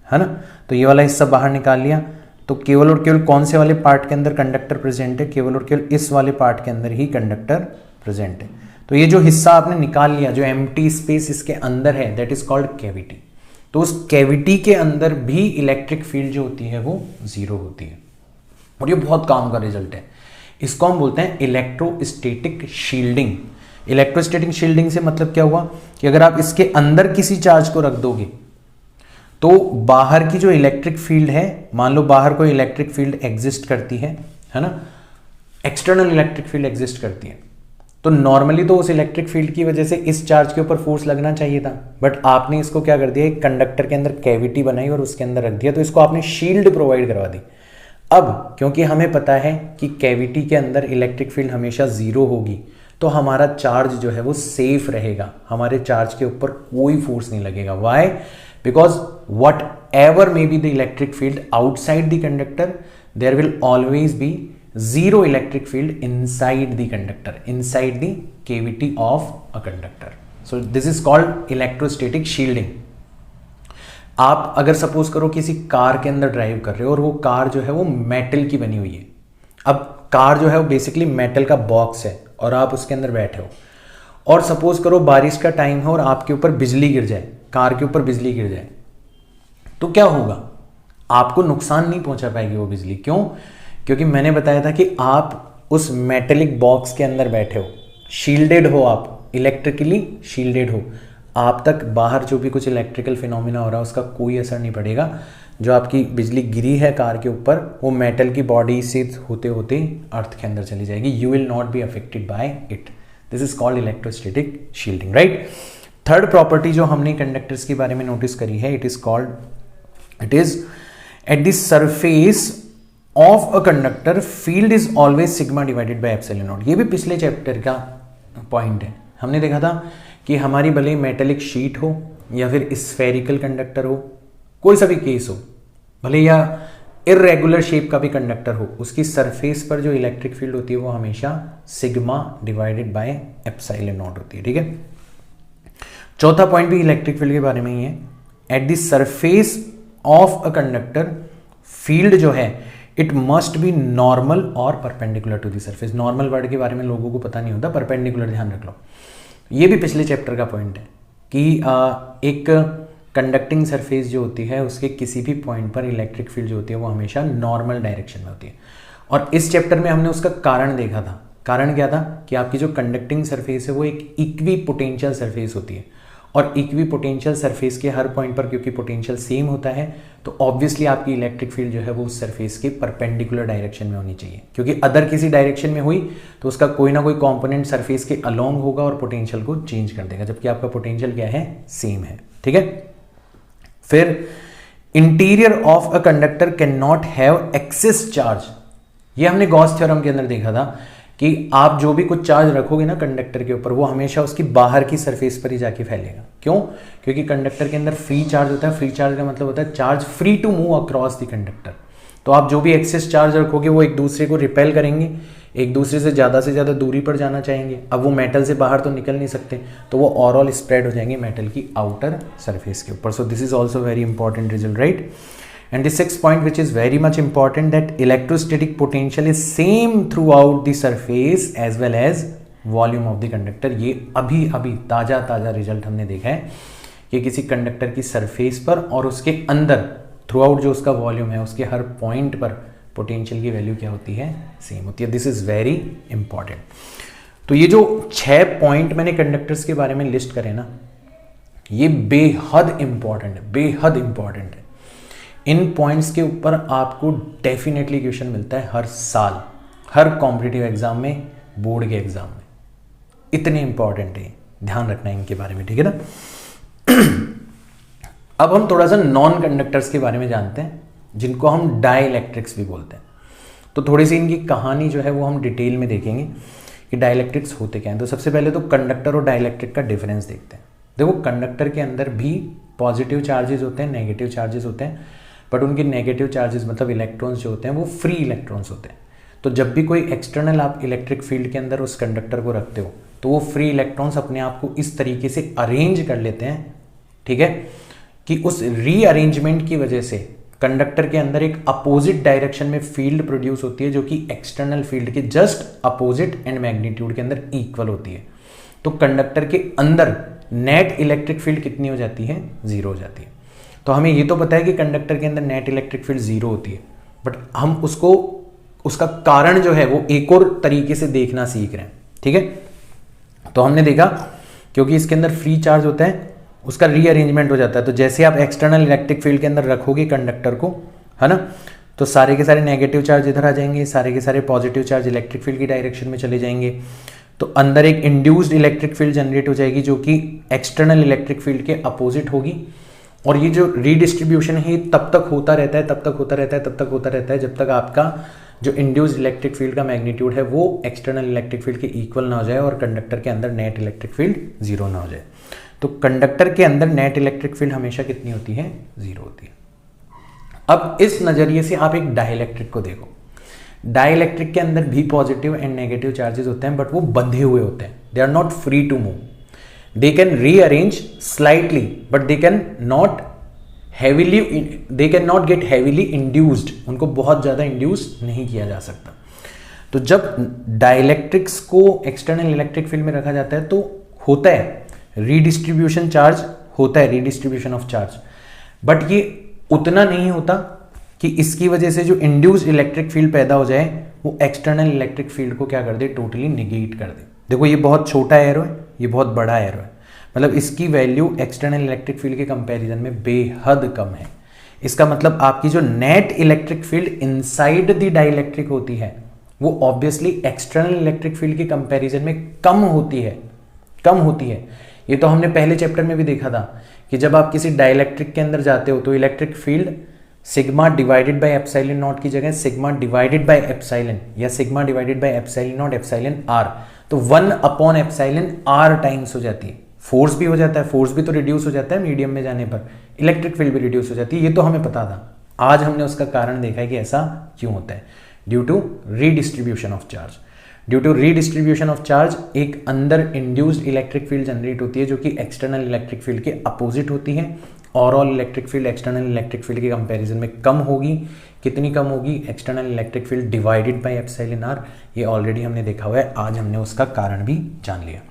है ना। तो ये वाला हिस्सा बाहर निकाल लिया, तो केवल और केवल कौन से वाले पार्ट के अंदर कंडक्टर प्रेजेंट है, केवल और केवल इस वाले पार्ट के अंदर ही कंडक्टर प्रेजेंट है। तो ये जो हिस्सा आपने निकाल लिया, जो एम्प्टी स्पेस इसके अंदर है, दैट इज कॉल्ड कैविटी। तो उस कैविटी के अंदर भी इलेक्ट्रिक फील्ड जो होती है वो 0 होती है, और ये बहुत काम का रिजल्ट है। इसको हम बोलते हैं इलेक्ट्रोस्टैटिक शील्डिंग। इलेक्ट्रोस्टैटिक शील्डिंग से मतलब क्या हुआ कि अगर आप इसके अंदर किसी चार्ज को रख दोगे तो बाहर की जो इलेक्ट्रिक फील्ड है, मान लो बाहर कोई इलेक्ट्रिक फील्ड एग्जिस्ट करती है ना, एक्सटर्नल इलेक्ट्रिक फील्ड एग्जिस्ट करती है, तो नॉर्मली तो उस इलेक्ट्रिक फील्ड की वजह से इस चार्ज के ऊपर फोर्स लगना चाहिए था, बट आपने इसको क्या कर दिया, एक कंडक्टर के अंदर कैविटी बनाई और उसके अंदर रख दिया, तो इसको आपने शील्ड प्रोवाइड करवा दी। अब क्योंकि हमें पता है कि कैविटी के अंदर इलेक्ट्रिक फील्ड हमेशा 0 होगी, तो हमारा चार्ज जो है वो सेफ रहेगा, हमारे चार्ज के ऊपर कोई फोर्स नहीं लगेगा। Why? Because whatever may be the electric field outside the conductor, there will always be 0 electric field inside the conductor, inside the cavity of a conductor. So this is called electrostatic shielding. आप अगर suppose करो किसी car के अंदर drive कर रहे हो और वो कार जो है वो मेटल की बनी हुई है। अब कार जो है वो बेसिकली मेटल का बॉक्स है और आप उसके अंदर बैठे हो, और सपोज करो बारिश का टाइम है और आपके ऊपर बिजली गिर जाए, कार के ऊपर बिजली गिर जाए, तो क्या होगा? आपको नुकसान नहीं पहुंचा पाएगी वो बिजली। क्यों? क्योंकि मैंने बताया था कि आप उस मेटेलिक बॉक्स के अंदर बैठे हो, शील्डेड हो, आप इलेक्ट्रिकली शील्डेड हो, आप तक बाहर जो भी कुछ इलेक्ट्रिकल फिनोमिना हो रहा है उसका कोई असर नहीं पड़ेगा। जो आपकी बिजली गिरी है कार के ऊपर वो मेटल की बॉडी से होते होते अर्थ के अंदर चली जाएगी। You will not be affected by it. This is called electrostatic shielding, right. Third property जो हमने कंडक्टर्स के बारे में नोटिस करी है, it is eight the surface of a conductor field is always sigma divided by epsilon not. ये भी पिछले चैप्टर का पॉइंट है। हमने देखा था कि हमारी भले मेटेलिक शीट हो या फिर स्फेरिकल कंडक्टर हो, कोई सा भी केस हो, भले या इर्रेगुलर शेप का भी कंडक्टर हो, उसकी सरफेस पर जो इलेक्ट्रिक फील्ड होती है वो हमेशा sigma divided by epsilon not होती है, ठीक है। चौथा पॉइंट भी इलेक्ट्रिक फील्ड के बारे में ही है। At the surface of a conductor field जो है इट मस्ट बी नॉर्मल और perpendicular to the surface. Normal word के बारे में लोगों को पता नहीं होता, परपेंडिकुलर ध्यान रख लो। ये भी पिछले चैप्टर का पॉइंट है कि एक कंडक्टिंग सरफेस जो होती है उसके किसी भी पॉइंट पर इलेक्ट्रिक फील्ड जो होती है वो हमेशा नॉर्मल डायरेक्शन में होती है। और इस चैप्टर में हमने उसका कारण देखा था। कारण क्या था कि आपकी जो कंडक्टिंग सरफेस है वो एक इक्वी पोटेंशियल सरफेस होती है, और इक्वी पोटेंशियल सरफेस के हर पॉइंट पर क्योंकि पोटेंशियल सेम होता है तो ऑब्वियसली आपकी इलेक्ट्रिक फील्ड जो है वो उस सरफेस के परपेंडिकुलर डायरेक्शन में होनी चाहिए, क्योंकि अदर किसी डायरेक्शन में हुई तो उसका कोई ना कोई कंपोनेंट सरफेस के अलोंग होगा और पोटेंशियल को चेंज कर देगा, जबकि आपका पोटेंशियल क्या है? सेम है, ठीक है। फिर interior of a conductor can not have excess charge. ये हमने गॉस थ्योरम के अंदर देखा था कि आप जो भी कुछ चार्ज रखोगे ना कंडक्टर के ऊपर वो हमेशा उसकी बाहर की सरफेस पर ही जाके फैलेगा। क्यों? क्योंकि कंडक्टर के अंदर फ्री चार्ज होता है। फ्री चार्ज का मतलब होता है charge free to move across the conductor. तो आप जो भी एक्सेस चार्ज रखोगे वो एक दूसरे को रिपेल करेंगे, एक दूसरे से ज़्यादा दूरी पर जाना चाहेंगे। अब वो मेटल से बाहर तो निकल नहीं सकते, तो वो ओवरऑल स्प्रेड हो जाएंगे मेटल की आउटर सरफेस के ऊपर। So this is also very important result, right. And the sixth point, which is very much important, that electrostatic potential is same throughout the surface as well as volume of the conductor। ये अभी ताज़ा result हमने देखा है कि किसी conductor की surface पर और उसके अंदर थ्रू आउट जो उसका वॉल्यूम है उसके हर पॉइंट पर पोटेंशियल की वैल्यू क्या होती है? सेम होती है। This is very important. तो ये जो 6 पॉइंट मैंने कंडक्टर्स के बारे में लिस्ट करे ना, ये बेहद इंपॉर्टेंट है। इन पॉइंट्स के ऊपर आपको डेफिनेटली क्वेश्चन मिलता है हर साल, हर कॉम्पिटिटिव एग्जाम में, बोर्ड के एग्जाम में। इतने इंपॉर्टेंट है, ध्यान रखना है इनके बारे में, ठीक है ना। अब हम थोड़ा सा नॉन कंडक्टर्स के बारे में जानते हैं, जिनको हम डाइलेक्ट्रिक्स भी बोलते हैं। तो थोड़ी सी इनकी कहानी जो है वो हम डिटेल में देखेंगे कि डाइलेक्ट्रिक्स होते क्या हैं। तो सबसे पहले तो कंडक्टर और डाइलेक्ट्रिक का डिफरेंस देखते हैं। देखो, कंडक्टर के अंदर भी पॉजिटिव चार्जेस होते हैं, नेगेटिव चार्जेस होते हैं, बट उनके नेगेटिव चार्जेस मतलब इलेक्ट्रॉन्स जो होते हैं वो फ्री इलेक्ट्रॉन्स होते हैं। तो जब भी कोई एक्सटर्नल आप इलेक्ट्रिक फील्ड के अंदर उस कंडक्टर को रखते हो तो वो फ्री इलेक्ट्रॉन्स अपने आप को इस तरीके से अरेंज कर लेते हैं, ठीक है, कि उस रीअरेंजमेंट की वजह से कंडक्टर के अंदर एक अपोजिट डायरेक्शन में फील्ड प्रोड्यूस होती है जो कि एक्सटर्नल फील्ड के जस्ट अपोजिट एंड मैग्नीट्यूड के अंदर इक्वल होती है। तो कंडक्टर के अंदर नेट इलेक्ट्रिक फील्ड कितनी हो जाती है? 0 हो जाती है। तो हमें ये तो पता है कि कंडक्टर के अंदर नेट इलेक्ट्रिक फील्ड 0 होती है, बट हम उसका कारण जो है वो एक और तरीके से देखना सीख रहे हैं, ठीक है। तो हमने देखा क्योंकि इसके अंदर फ्री चार्ज होता है उसका रीअरेंजमेंट हो जाता है। तो जैसे आप एक्सटर्नल इलेक्ट्रिक फील्ड के अंदर रखोगे कंडक्टर को, है ना, तो सारे के सारे नेगेटिव चार्ज इधर आ जाएंगे, सारे के सारे पॉजिटिव चार्ज इलेक्ट्रिक फील्ड की डायरेक्शन में चले जाएंगे। तो अंदर एक इंड्यूस्ड इलेक्ट्रिक फील्ड जनरेट हो जाएगी जो कि एक्सटर्नल इलेक्ट्रिक फील्ड के अपोजिट होगी। और ये जो रीडिस्ट्रीब्यूशन है तब तक होता रहता है जब तक आपका जो इंड्यूस्ड इलेक्ट्रिक फील्ड का मैग्नीट्यूड है वो एक्सटर्नल इलेक्ट्रिक फील्ड के इक्वल ना हो जाए और कंडक्टर के अंदर नेट इलेक्ट्रिक फील्ड 0 ना हो जाए। तो कंडक्टर के अंदर नेट इलेक्ट्रिक फील्ड हमेशा कितनी होती है? 0 होती है। अब इस नजरिए से आप एक डाइलेक्ट्रिक को देखो। डाइलेक्ट्रिक के अंदर भी पॉजिटिव एंड नेगेटिव चार्जेस होते हैं, बट वो बंधे हुए होते हैं। They are not free to move. They can rearrange slightly, but they can not heavily, they can not get heavily induced, उनको बहुत ज़्यादा इंड्यूस नहीं किया जा सकता। तो जब डाइलेक्ट्रिक्स को एक्सटर्नल इलेक्ट्रिक फील्ड में रखा जाता है तो होता है रीडिस्ट्रीब्यूशन चार्ज, होता है रीडिस्ट्रीब्यूशन ऑफ चार्ज, बट ये उतना नहीं होता कि इसकी वजह से जो इंड्यूस्ड इलेक्ट्रिक फील्ड पैदा हो जाए वो एक्सटर्नल इलेक्ट्रिक फील्ड को क्या कर दे, टोटली निगेट कर दे। देखो ये बहुत छोटा एरो है, ये बहुत बड़ा एरो है, मतलब इसकी वैल्यू एक्सटर्नल इलेक्ट्रिक फील्ड के कंपैरिजन में बेहद कम है। इसका मतलब आपकी जो net electric field inside the dielectric होती है वो ऑब्वियसली एक्सटर्नल इलेक्ट्रिक फील्ड के कंपैरिजन में कम होती है, कम होती है। ये तो हमने पहले चैप्टर में भी देखा था कि जब आप किसी डाइलेक्ट्रिक के अंदर जाते हो तो electric field sigma divided by epsilon not की जगह सिग्मा डिवाइडेड बाय एप्सिलॉन या sigma divided by epsilon not epsilon R, तो 1 अपॉन एप्सिलॉन आर टाइम्स हो जाती है। फोर्स भी हो जाता है, फोर्स भी तो रिड्यूस हो जाता है मीडियम में जाने पर, इलेक्ट्रिक फील्ड भी रिड्यूस हो जाती है, ये तो हमें पता था। आज हमने उसका कारण देखा है कि ऐसा क्यों होता है, due to redistribution of charge. Due to redistribution of charge एक अंदर इंड्यूस्ड इलेक्ट्रिक फील्ड जनरेट होती है जो कि एक्सटर्नल इलेक्ट्रिक फील्ड के अपोजिट होती है। Overall electric field external electric field के कंपैरिजन में कम होगी। कितनी कम होगी, external electric field divided by epsilon R, ये ऑलरेडी हमने देखा हुआ है, आज हमने उसका कारण भी जान लिया।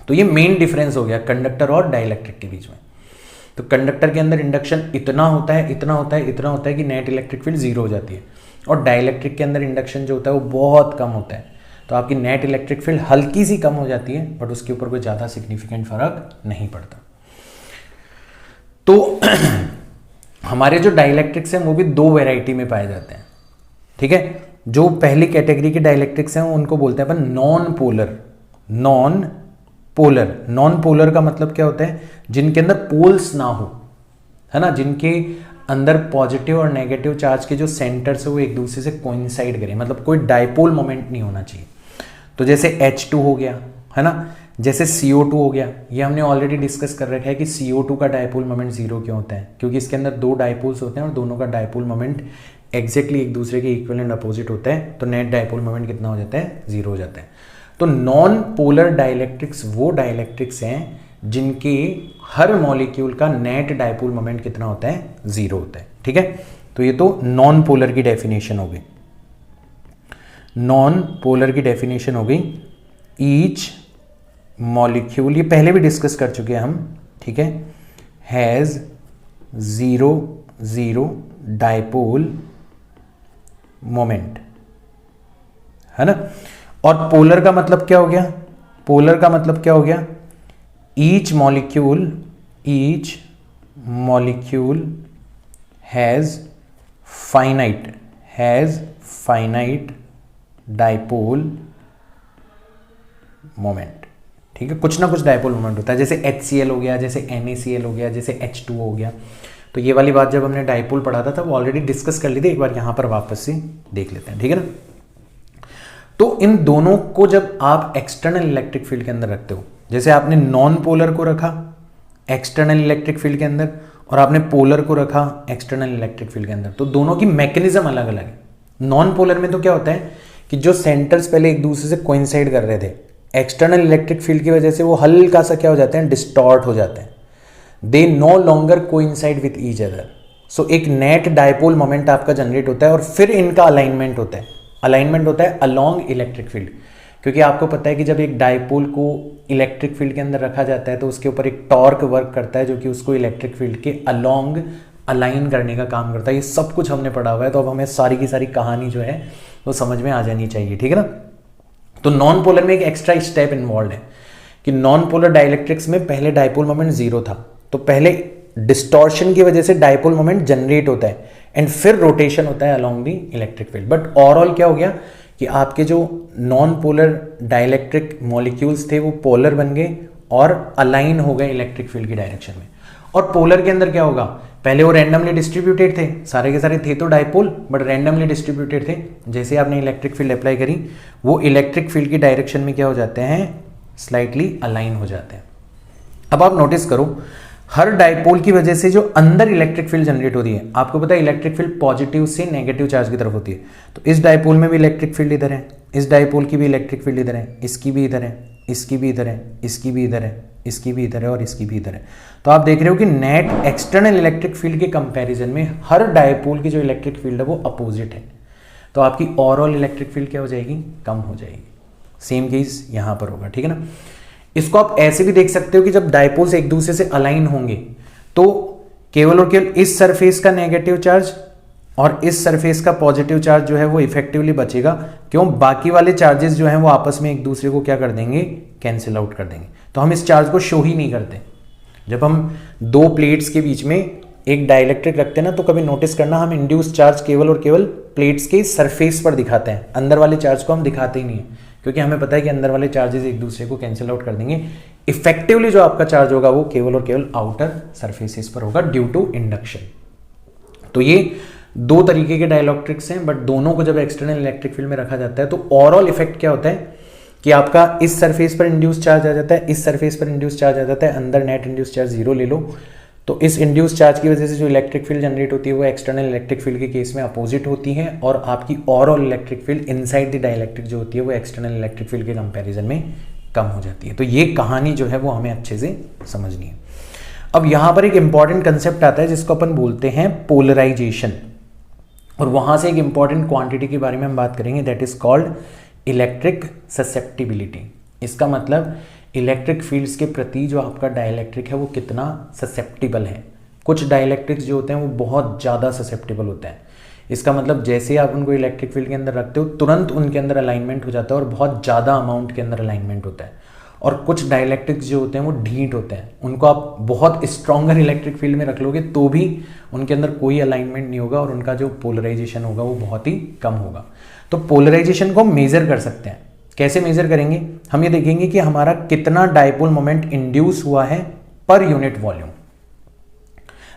तो ये मेन डिफरेंस हो गया कंडक्टर और डाइलेक्ट्रिक के बीच में। तो कंडक्टर के अंदर इंडक्शन इतना होता है, इतना होता है, इतना होता है कि नेट इलेक्ट्रिक फील्ड जीरो हो जाती है, और डाइलेक्ट्रिक के अंदर इंडक्शन जो होता है वो बहुत कम होता है, तो आपकी नेट इलेक्ट्रिक फील्ड हल्की सी कम हो जाती है, बट उसके ऊपर कोई ज़्यादा सिग्निफिकेंट फर्क नहीं पड़ता। तो हमारे जो डाइलेक्ट्रिक्स हैं वो भी दो वैरायटी में पाए जाते हैं, ठीक है। जो पहली कैटेगरी के डाइलेक्ट्रिक्स हैं उनको बोलते हैं अपन non polar. Non polar, non polar का मतलब क्या होता है, जिनके अंदर पोल्स ना हो, है ना, जिनके अंदर पॉजिटिव और नेगेटिव चार्ज के जो सेंटर्स है वो एक दूसरे से कोइंसाइड करें, मतलब कोई डाइपोल मोमेंट नहीं होना चाहिए। तो जैसे H2 हो गया, है ना, जैसे CO2 हो गया, ये हमने ऑलरेडी डिस्कस कर रखा है कि CO2 का डाइपोल मोमेंट जीरो क्यों होता है, क्योंकि इसके अंदर दो डाइपोल्स होते हैं और दोनों का डाइपोल मोमेंट एग्जैक्टली एक दूसरे के इक्वल एंड अपोजिट होता है, तो नेट डाइपोल मोमेंट कितना हो जाता है, जीरो हो जाता है। तो नॉन पोलर डाइलेक्ट्रिक्स वो डाइलेक्ट्रिक्स हैं जिनके हर मॉलिक्यूल का नेट डाइपोल मोमेंट कितना होता है, जीरो होता है, ठीक है। तो ये तो नॉन पोलर की डेफिनेशन हो गई। नॉन पोलर की डेफिनेशन हो गई, ईच मॉलिक्यूल, ये पहले भी डिस्कस कर चुके हैं हम, ठीक है, has zero zero dipole moment, है ना। और पोलर का मतलब क्या हो गया, पोलर का मतलब क्या हो गया, each molecule has finite dipole moment, ठीक है, कुछ ना कुछ डाइपोल मोमेंट होता है। जैसे HCl हो गया, जैसे NaCl हो गया, जैसे H2 हो गया। तो ये वाली बात जब हमने डाइपोल पढ़ा था वो ऑलरेडी डिस्कस कर ली थी, एक बार यहां पर वापस से देख लेते हैं, ठीक है ना। तो इन दोनों को जब आप एक्सटर्नल इलेक्ट्रिक फील्ड के अंदर रखते हो, जैसे आपने नॉन पोलर को रखा एक्सटर्नल इलेक्ट्रिक फील्ड के अंदर और आपने पोलर को रखा एक्सटर्नल इलेक्ट्रिक फील्ड के अंदर, तो दोनों की मैकेनिज्म अलग अलग है। नॉन पोलर में तो क्या होता है कि जो सेंटर्स पहले एक दूसरे से कोइंसाइड कर रहे थे, एक्सटर्नल इलेक्ट्रिक फील्ड की वजह से वो हल्का सा क्या हो जाते हैं, डिस्टॉर्ट हो जाते हैं, they no longer coincide with each other. So एक नेट डाइपोल मोमेंट आपका जनरेट होता है और फिर इनका अलाइनमेंट होता है, अलाइनमेंट होता है अलोंग इलेक्ट्रिक फील्ड, क्योंकि आपको पता है कि जब एक डाइपोल को इलेक्ट्रिक फील्ड के अंदर रखा जाता है तो उसके ऊपर एक टॉर्क वर्क करता है जो कि उसको इलेक्ट्रिक फील्ड के अलोंग अलाइन करने का काम करता है। ये सब कुछ हमने पढ़ा हुआ है, तो अब हमें सारी की सारी कहानी जो है वो समझ में आ जानी चाहिए, ठीक है ना। तो नॉन पोलर में एक एक्स्ट्रा स्टेप इन्वॉल्व है कि नॉन पोलर डाइलेक्ट्रिक्स में पहले डाइपोल मोमेंट जीरो था, तो पहले डिस्टॉर्शन की वजह से डाइपोल मोमेंट जनरेट होता है एंड फिर रोटेशन होता है along the electric field. But overall क्या हो गया कि आपके जो नॉन पोलर डाइलेक्ट्रिक मॉलिक्यूल्स थे वो पोलर बन गए और अलाइन हो गए इलेक्ट्रिक फील्ड की डायरेक्शन में। और पोलर के अंदर क्या होगा, पहले वो रैंडमली डिस्ट्रीब्यूटेड थे, सारे के सारे थे तो डाइपोल बट रैंडमली डिस्ट्रीब्यूटेड थे। जैसे आपने इलेक्ट्रिक फील्ड अप्लाई करी वो इलेक्ट्रिक फील्ड की डायरेक्शन में क्या हो जाते हैं, स्लाइटली अलाइन हो जाते हैं। अब आप नोटिस करो हर डाइपोल की वजह से जो अंदर इलेक्ट्रिक फील्ड जनरेट होती है, आपको पता है इलेक्ट्रिक फील्ड पॉजिटिव से नेगेटिव चार्ज की तरफ होती है, तो इस डाइपोल में भी इलेक्ट्रिक फील्ड इधर है, इस डाइपोल की भी इलेक्ट्रिक फील्ड इधर है, इसकी भी इधर है, इसकी भी इधर है, इसकी भी इधर है, इसकी भी इधर है और इसकी भी इधर है। तो आप देख रहे हो कि नेट एक्सटर्नल इलेक्ट्रिक फील्ड के कंपैरिजन में हर डायपोल की जो इलेक्ट्रिक फील्ड है वो अपोजिट है, तो आपकी ओवरऑल इलेक्ट्रिक फील्ड क्या हो जाएगी, कम हो जाएगी। सेम केस यहां पर होगा, ठीक है ना। इसको आप ऐसे भी देख सकते हो कि जब डायपोल्स एक दूसरे से अलाइन होंगे तो केवल और केवल इस सरफेस का नेगेटिव चार्ज और इस सरफेस का पॉजिटिव चार्ज जो है वो इफेक्टिवली बचेगा। क्यों, बाकी वाले चार्जेस जो हैं वो आपस में एक दूसरे को क्या कर देंगे, कैंसिल आउट कर देंगे। तो हम इस चार्ज को शो ही नहीं करते। जब हम दो प्लेट्स के बीच में एक डाइलेक्ट्रिक रखते हैं ना, तो कभी नोटिस करना हम इंड्यूस चार्ज केवल और केवल प्लेट्स के सरफेस पर दिखाते हैं, अंदर वाले चार्ज को हम दिखाते ही नहीं है, क्योंकि हमें पता है कि अंदर वाले चार्जेस एक दूसरे को कैंसिल आउट कर देंगे। इफेक्टिवली जो आपका चार्ज होगा वो केवल और केवल आउटर सरफेसेस पर होगा ड्यू टू इंडक्शन। तो ये दो तरीके के डाइलेक्ट्रिक्स हैं, बट दोनों को जब एक्सटर्नल इलेक्ट्रिक फील्ड में रखा जाता है तो ओवरऑल इफेक्ट क्या होता है कि आपका इस सरफेस पर इंड्यूस चार्ज आ जाता है, इस सरफेस पर इंड्यूस चार्ज आ जाता है, अंदर नेट इंड्यूस चार्ज 0 ले लो। तो इस इंड्यूस चार्ज की वजह से जो इलेक्ट्रिक फील्ड जनरेट होती है वो एक्सटर्नल इलेक्ट्रिक फील्ड के केस में अपोजिट होती है, और आपकी overall electric field inside the dielectric जो होती है वो एक्सटर्नल इलेक्ट्रिक फील्ड के कंपैरिजन में कम हो जाती है। तो ये कहानी जो है वो हमें अच्छे से समझनी है। अब यहां पर एक इंपॉर्टेंट कंसेप्ट आता है जिसको अपन बोलते हैं पोलराइजेशन, और वहां से एक इंपॉर्टेंट क्वांटिटी के बारे में हम बात करेंगे, that is called electric susceptibility. इसका मतलब इलेक्ट्रिक फील्ड्स के प्रति जो आपका डाइलेक्ट्रिक है वो कितना ससेप्टिबल है। कुछ डाइलेक्ट्रिक्स जो होते हैं वो बहुत ज़्यादा ससेप्टिबल होते हैं। इसका मतलब जैसे ही आप उनको इलेक्ट्रिक फील्ड के अंदर रखते हो तुरंत उनके अंदर अलाइनमेंट हो जाता है और बहुत ज़्यादा अमाउंट के अंदर अलाइनमेंट होता है। और कुछ डाइलेक्ट्रिक्स जो होते हैं वो ढीठ होते हैं, उनको आप बहुत स्ट्रॉन्गर इलेक्ट्रिक फील्ड में रख लोगे तो भी उनके अंदर कोई अलाइनमेंट नहीं होगा और उनका जो पोलराइजेशन होगा वो बहुत ही कम होगा। तो पोलराइजेशन को मेजर कर सकते हैं। कैसे मेजर करेंगे, हम ये देखेंगे कि हमारा कितना डायपोल मोमेंट इंड्यूस हुआ है पर यूनिट वॉल्यूम।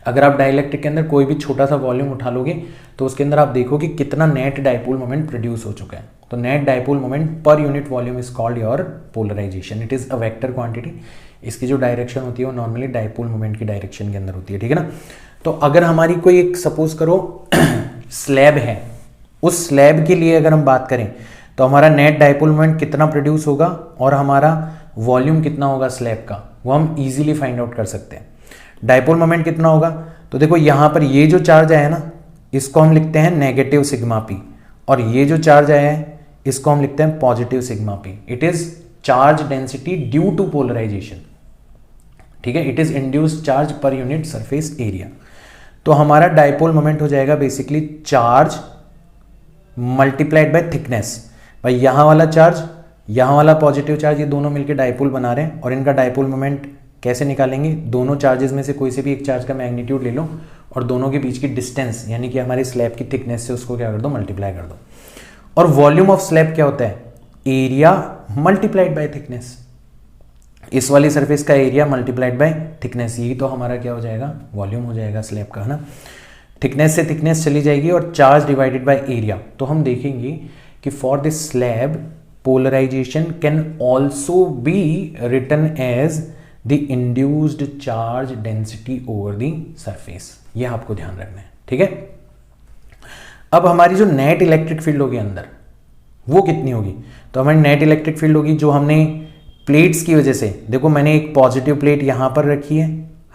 अगर आप डाइलेक्ट्रिक के अंदर कोई भी छोटा सा वॉल्यूम उठा लोगे तो उसके अंदर आप देखोगे कितना नेट डायपोल मोमेंट प्रोड्यूस हो चुका है। तो net dipole moment per unit volume is called your polarization. It is a vector quantity. इसकी जो डायरेक्शन होती है वो नॉर्मली डायपोल मोमेंट की डायरेक्शन के अंदर होती है, ठीक है ना। तो अगर हमारी कोई एक सपोज करो स्लैब है, उस स्लैब के लिए अगर हम बात करें तो हमारा नेट डायपोल मोमेंट कितना प्रोड्यूस होगा और हमारा वॉल्यूम कितना होगा स्लैब का, वो हम इजीली फाइंड आउट कर सकते हैं। डायपोल मोमेंट कितना होगा, तो देखो यहां पर ये जो चार्ज आया है ना, इसको हम लिखते हैं नेगेटिव सिग्मा पी, और ये जो चार्ज आया है इसको हम लिखते हैं positive sigma P. It is charge density due to polarization, ठीक है। It is induced charge per unit surface area. तो हमारा डायपोल मोमेंट हो जाएगा basically charge multiplied by thickness. भाई यहां वाला चार्ज, यहां वाला पॉजिटिव चार्ज, ये दोनों मिलकर डायपोल बना रहे हैं, और इनका डायपोल मोमेंट कैसे निकालेंगे, दोनों चार्जेस में से कोई से भी एक चार्ज का मैग्नीट्यूड ले लो और दोनों के बीच की डिस्टेंस यानी कि हमारे स्लैब की थिकनेस से उसको क्या कर दो, मल्टीप्लाई कर दो। और वॉल्यूम ऑफ स्लैब क्या होता है, एरिया मल्टीप्लाइड बाय थिकनेस। इस वाली सरफेस का एरिया मल्टीप्लाइड बाय थिकनेस, यही तो हमारा क्या हो जाएगा, वॉल्यूम हो जाएगा स्लैब का, है ना। थिकनेस से थिकनेस चली जाएगी और चार्ज डिवाइडेड बाय एरिया। तो हम देखेंगे कि for this slab polarization can also be written as the induced charge density over the surface. यह आपको ध्यान रखना है, ठीक है। अब हमारी जो नेट इलेक्ट्रिक फील्ड होगी अंदर वो कितनी होगी, तो हमारी नेट इलेक्ट्रिक फील्ड होगी जो हमने प्लेट्स की वजह से, देखो मैंने एक पॉजिटिव प्लेट यहां पर रखी है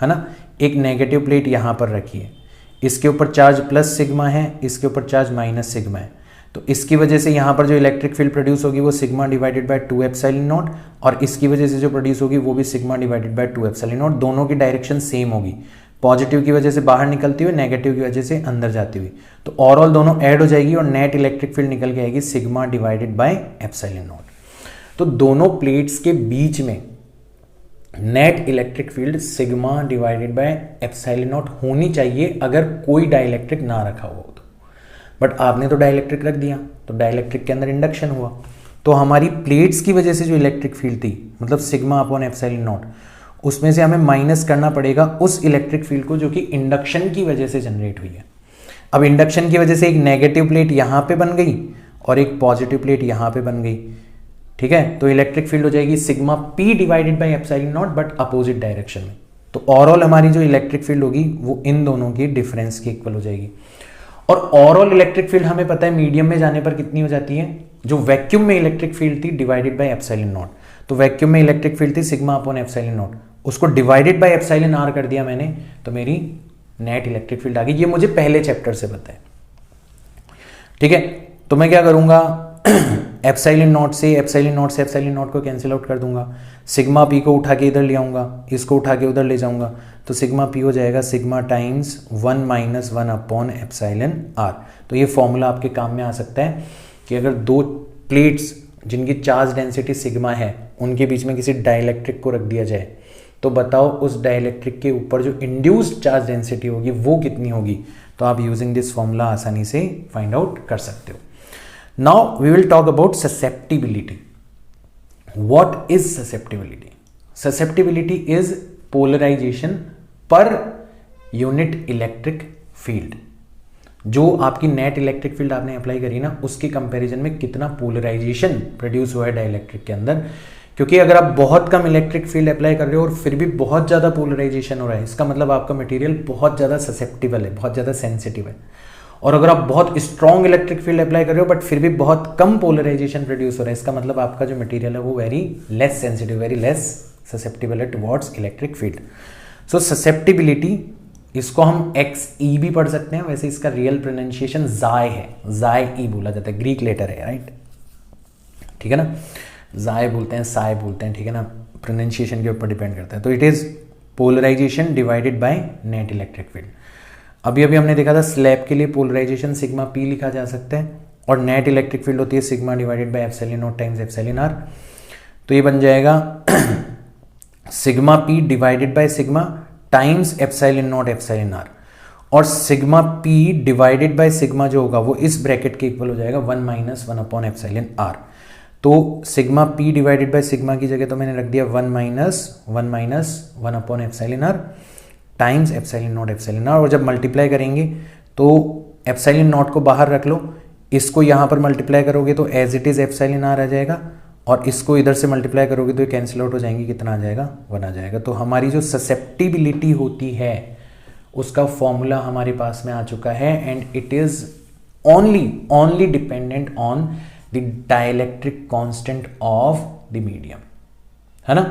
ना, एक नेगेटिव प्लेट यहां पर रखी है, इसके ऊपर चार्ज प्लस सिग्मा है, इसके ऊपर चार्ज माइनस सिग्मा है। तो इसकी वजह से यहाँ पर जो इलेक्ट्रिक फील्ड प्रोड्यूस होगी वो sigma divided by 2 epsilon naught, और इसकी वजह से जो प्रोड्यूस होगी वो भी sigma divided by 2 epsilon not. दोनों की डायरेक्शन सेम होगी, पॉजिटिव की वजह से बाहर निकलती हुई, नेगेटिव की वजह से अंदर जाती हुई। तो ओवरऑल दोनों ऐड हो जाएगी और नेट इलेक्ट्रिक फील्ड निकल के आएगी sigma divided by epsilon not. तो दोनों प्लेट्स के बीच में net electric field sigma divided by epsilon not होनी चाहिए अगर कोई डाइलेक्ट्रिक ना रखा हुआ हो तो। बट आपने तो डाइलेक्ट्रिक रख दिया, तो डाइलेक्ट्रिक के अंदर इंडक्शन हुआ, तो हमारी प्लेट्स की वजह से जो इलेक्ट्रिक फील्ड थी मतलब सिग्मा अपॉन एप्सिलॉन नॉट, उसमें से हमें माइनस करना पड़ेगा उस इलेक्ट्रिक फील्ड को जो कि इंडक्शन की वजह से जनरेट हुई है। अब इंडक्शन की वजह से एक नेगेटिव प्लेट यहां पे बन गई और एक पॉजिटिव प्लेट यहां पे बन गई, ठीक है। तो इलेक्ट्रिक फील्ड हो जाएगी sigma P divided by epsilon not but opposite direction में। तो ओवरऑल हमारी जो इलेक्ट्रिक फील्ड होगी वो इन दोनों की डिफरेंस के इक्वल हो जाएगी। और ओवरऑल इलेक्ट्रिक फील्ड हमें पता है मीडियम में जाने पर कितनी हो जाती है, जो वैक्यूम में इलेक्ट्रिक फील्ड थी डिवाइडेड बाय एप्सिलॉन नॉट। तो वैक्यूम में इलेक्ट्रिक फील्ड थी सिग्मा अपॉन एप्सिलॉन नॉट, उसको डिवाइडेड बाय एप्सिलॉन आर कर दिया मैंने, तो मेरी नेट इलेक्ट्रिक फील्ड आ गई। ये मुझे पहले चैप्टर से पता है, ठीक है। तो मैं क्या करूंगा, एप्सिलॉन नॉट से एप्सिलॉन नॉट को कैंसिल आउट कर दूंगा, सिग्मा पी को उठा के इधर ले आऊंगा, इसको उठा के उधर ले जाऊंगा, तो सिग्मा पी हो जाएगा sigma times 1 - 1 upon epsilon R. तो ये फॉर्मूला आपके काम में आ सकता है कि अगर दो प्लेट्स जिनकी चार्ज डेंसिटी सिग्मा है उनके बीच में किसी डाइलेक्ट्रिक को रख दिया जाए, तो बताओ उस डाइलेक्ट्रिक के ऊपर जो इंड्यूस्ड चार्ज डेंसिटी होगी वो कितनी होगी। तो आप यूजिंग दिस फॉर्मूला आसानी से फाइंड आउट कर सकते हो। Now we will talk about susceptibility. What is susceptibility? Susceptibility is polarization per unit electric field. जो आपकी नेट इलेक्ट्रिक फील्ड आपने अप्लाई करी ना, उसके कंपैरिजन में कितना पोलराइजेशन प्रोड्यूस हुआ है डाइलेक्ट्रिक के अंदर। क्योंकि अगर आप बहुत कम इलेक्ट्रिक फील्ड अप्लाई कर रहे हो और फिर भी बहुत ज़्यादा पोलराइजेशन हो रहा है, इसका मतलब आपका मटेरियल बहुत ज़्यादा ससेप्टिबल है, बहुत ज़्यादा सेंसिटिव है। और अगर आप बहुत स्ट्रॉन्ग इलेक्ट्रिक फील्ड अप्लाई कर रहे हो बट फिर भी बहुत कम पोलराइजेशन प्रोड्यूस हो रहा है, इसका मतलब आपका जो मटेरियल है वो very less sensitive, very less susceptible है टुवर्ड्स इलेक्ट्रिक फील्ड। सो ससेप्टिबिलिटी, इसको हम XE भी पढ़ सकते हैं, वैसे इसका रियल प्रोनाउंसिएशन जाय है, जाय ई बोला जाता है, ग्रीक लेटर है, राइट, ठीक है ना। जाय बोलते हैं, साय बोलते हैं, ठीक है ना, प्रोनाउंसिएशन के ऊपर डिपेंड करता है। तो it is polarization divided by net electric field. अभी हमने देखा था स्लैब के लिए पोलराइजेशन सिग्मा पी लिखा जा सकता है और नेट इलेक्ट्रिक फील्ड होती है sigma divided by epsilon naught times epsilon R. तो ये बन जाएगा sigma P divided by sigma times epsilon not epsilon R, और sigma P divided by sigma जो होगा वो इस ब्रैकेट के इक्वल हो जाएगा 1 - 1 अपॉन एप्सिलॉन आर। तो sigma P divided by sigma की जगह तो मैंने रख दिया 1 - 1 upon epsilon R times epsilon not epsilon R. और जब मल्टीप्लाई करेंगे तो एप्सिलॉन नॉट को बाहर रख लो, इसको यहाँ पर मल्टीप्लाई करोगे तो as it is epsilon R आ जाएगा, और इसको इधर से मल्टीप्लाई करोगे तो ये कैंसिल आउट हो जाएंगे, कितना आ जाएगा, 1 आ जाएगा। तो हमारी जो ससेप्टिबिलिटी होती है उसका फॉर्मूला हमारे पास में आ चुका है, and it is only dependent on the dielectric constant of the medium, है ना।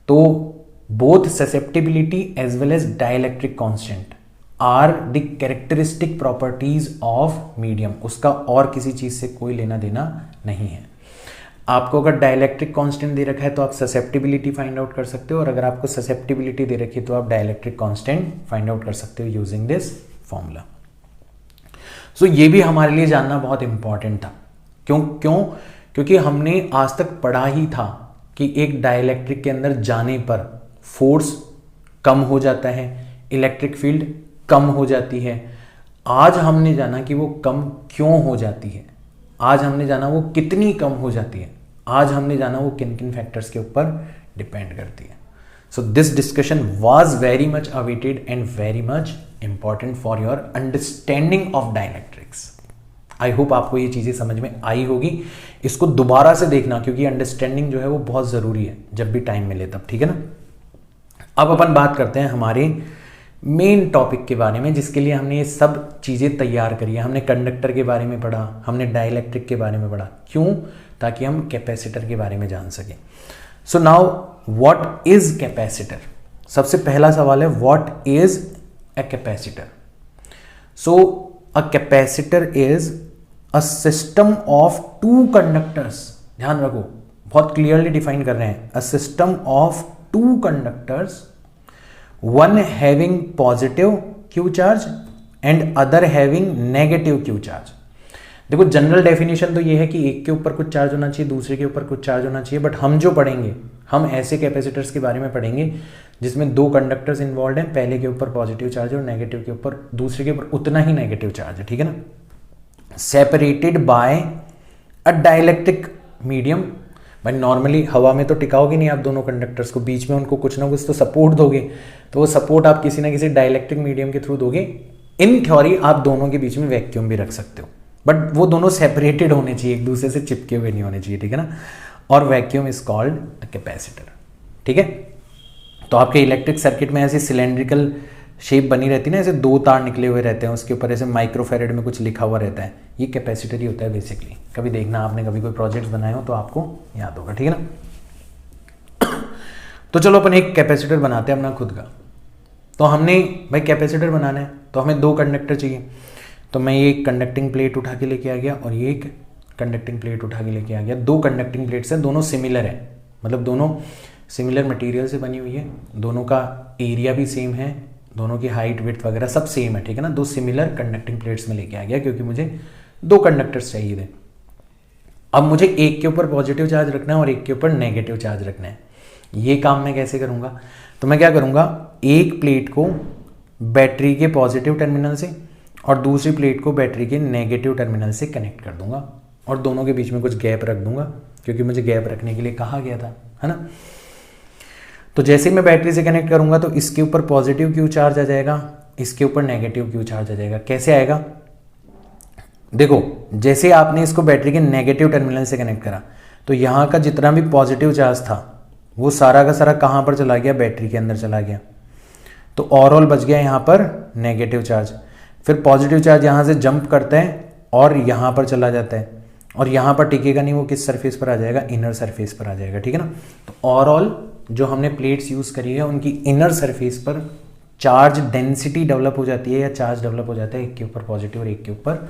तो both susceptibility as well as dielectric constant are the characteristic properties of medium, उसका और किसी चीज से कोई लेना देना नहीं है। आपको अगर डाइलेक्ट्रिक कांस्टेंट दे रखा है तो आप ससेप्टिबिलिटी फाइंड आउट कर सकते हो, और अगर आपको ससेप्टिबिलिटी दे रखी है तो आप डाइलेक्ट्रिक कांस्टेंट फाइंड आउट कर सकते हो यूजिंग दिस फॉर्मूला। सो ये भी हमारे लिए जानना बहुत इंपॉर्टेंट था। क्योंकि हमने आज तक पढ़ा ही था कि एक डाइलेक्ट्रिक के अंदर जाने पर फोर्स कम हो जाता है, इलेक्ट्रिक फील्ड कम हो जाती है। आज हमने जाना कि वो कम क्यों हो जाती है, आज हमने जाना वो कितनी कम हो जाती है, आज हमने जाना वो किन किन फैक्टर्स के ऊपर डिपेंड करती है। So this discussion was very much awaited and very much important for your understanding of dielectrics. I hope आपको ये चीज़ें समझ में आई होगी। इसको दोबारा से देखना, क्योंकि अंडरस्टैंडिंग जो है वो बहुत ज़रूरी है जब भी टाइम मिले तब, ठीक है ना। अब अपन बात करते हैं हमारे मेन टॉपिक के बारे में, जिसके लिए हमने ये सब चीज़ें तैयार करी है। हमने कंडक्टर के बारे में पढ़ा, हमने डाइलेक्ट्रिक के बारे में पढ़ा, क्यों, ताकि हम कैपेसिटर के बारे में जान सकें। So now what is capacitor? सबसे पहला सवाल है what is a capacitor. So a capacitor is a system of two conductors. ध्यान रखो, बहुत क्लियरली डिफाइन कर रहे हैं, a system of two conductors, one having positive Q charge and other having negative Q charge। देखो general definition तो ये है कि एक के ऊपर कुछ चार्ज होना चाहिए, दूसरे के ऊपर कुछ चार्ज होना चाहिए, बट हम जो पढ़ेंगे हम ऐसे कैपेसिटर्स के बारे में पढ़ेंगे जिसमें दो कंडक्टर्स इन्वॉल्व हैं, पहले के ऊपर पॉजिटिव चार्ज है और नेगेटिव के ऊपर, दूसरे के ऊपर उतना ही नेगेटिव चार्ज है, ठीक है ना। Separated by a dielectric medium. भाई नॉर्मली हवा में तो टिकाओगे नहीं आप दोनों कंडक्टर्स को, बीच में उनको कुछ ना कुछ तो सपोर्ट दोगे, तो वो सपोर्ट आप किसी ना किसी डाइलेक्ट्रिक मीडियम के थ्रू दोगे। इन थ्योरी आप दोनों के बीच में वैक्यूम भी रख सकते हो, बट वो दोनों सेपरेटेड होने चाहिए, एक दूसरे से चिपके हुए नहीं होने चाहिए, ठीक है ना। और vacuum is called a capacitor, ठीक है। तो आपके इलेक्ट्रिक सर्किट में ऐसी सिलेंड्रिकल शेप बनी रहती है ना, ऐसे दो तार निकले हुए रहते हैं, उसके ऊपर ऐसे माइक्रोफेरेड में कुछ लिखा हुआ रहता है, ये कैपेसिटर ही होता है बेसिकली। कभी देखना आपने कभी कोई प्रोजेक्ट्स बनाए हो तो आपको याद होगा, ठीक है ना। तो चलो अपन एक कैपेसिटर बनाते हैं अपना खुद का। तो हमने भाई कैपेसिटर बनाना है तो हमें 2 कंडक्टर चाहिए। तो मैं ये एक कंडक्टिंग प्लेट उठा के लेके आ गया और ये एक कंडक्टिंग प्लेट उठा के लेके आ गया। 2 कंडक्टिंग प्लेट्स हैं, दोनों सिमिलर है, मतलब दोनों सिमिलर मटेरियल से बनी हुई है, दोनों का एरिया भी सेम है, दोनों की हाइट विड्थ वगैरह सब सेम है, ठीक है ना। 2 सिमिलर कंडक्टिंग प्लेट्स में लेके आ गया क्योंकि मुझे 2 कंडक्टर्स चाहिए थे। अब मुझे एक के ऊपर पॉजिटिव चार्ज रखना है और एक के ऊपर नेगेटिव चार्ज रखना है। ये काम मैं कैसे करूँगा, तो मैं क्या करूँगा, एक प्लेट को बैटरी के पॉजिटिव टर्मिनल से और दूसरी प्लेट को बैटरी के नेगेटिव टर्मिनल से कनेक्ट कर दूंगा और दोनों के बीच में कुछ गैप रख दूंगा क्योंकि मुझे गैप रखने के लिए कहा गया था, है ना। तो जैसे ही मैं बैटरी से कनेक्ट करूंगा तो इसके ऊपर पॉजिटिव क्यू चार्ज आ जाएगा, इसके ऊपर नेगेटिव क्यू चार्ज आ जाएगा। कैसे आएगा, देखो जैसे आपने इसको बैटरी के नेगेटिव टर्मिनल से कनेक्ट करा तो यहाँ का जितना भी पॉजिटिव चार्ज था वो सारा का सारा कहाँ पर चला गया, बैटरी के अंदर चला गया। तो ओवरऑल बच गया यहाँ पर नेगेटिव चार्ज। फिर पॉजिटिव चार्ज यहाँ से जंप करता है और यहाँ पर चला जाता है और यहाँ पर टिकेगा नहीं, वो किस सरफेस पर आ जाएगा, इनर सरफेस पर आ जाएगा, ठीक है ना। तो ओवरऑल जो हमने प्लेट्स यूज़ करी है उनकी इनर सरफेस पर चार्ज डेंसिटी डेवलप हो जाती है या चार्ज डेवलप हो जाता है, एक के ऊपर पॉजिटिव और एक के ऊपर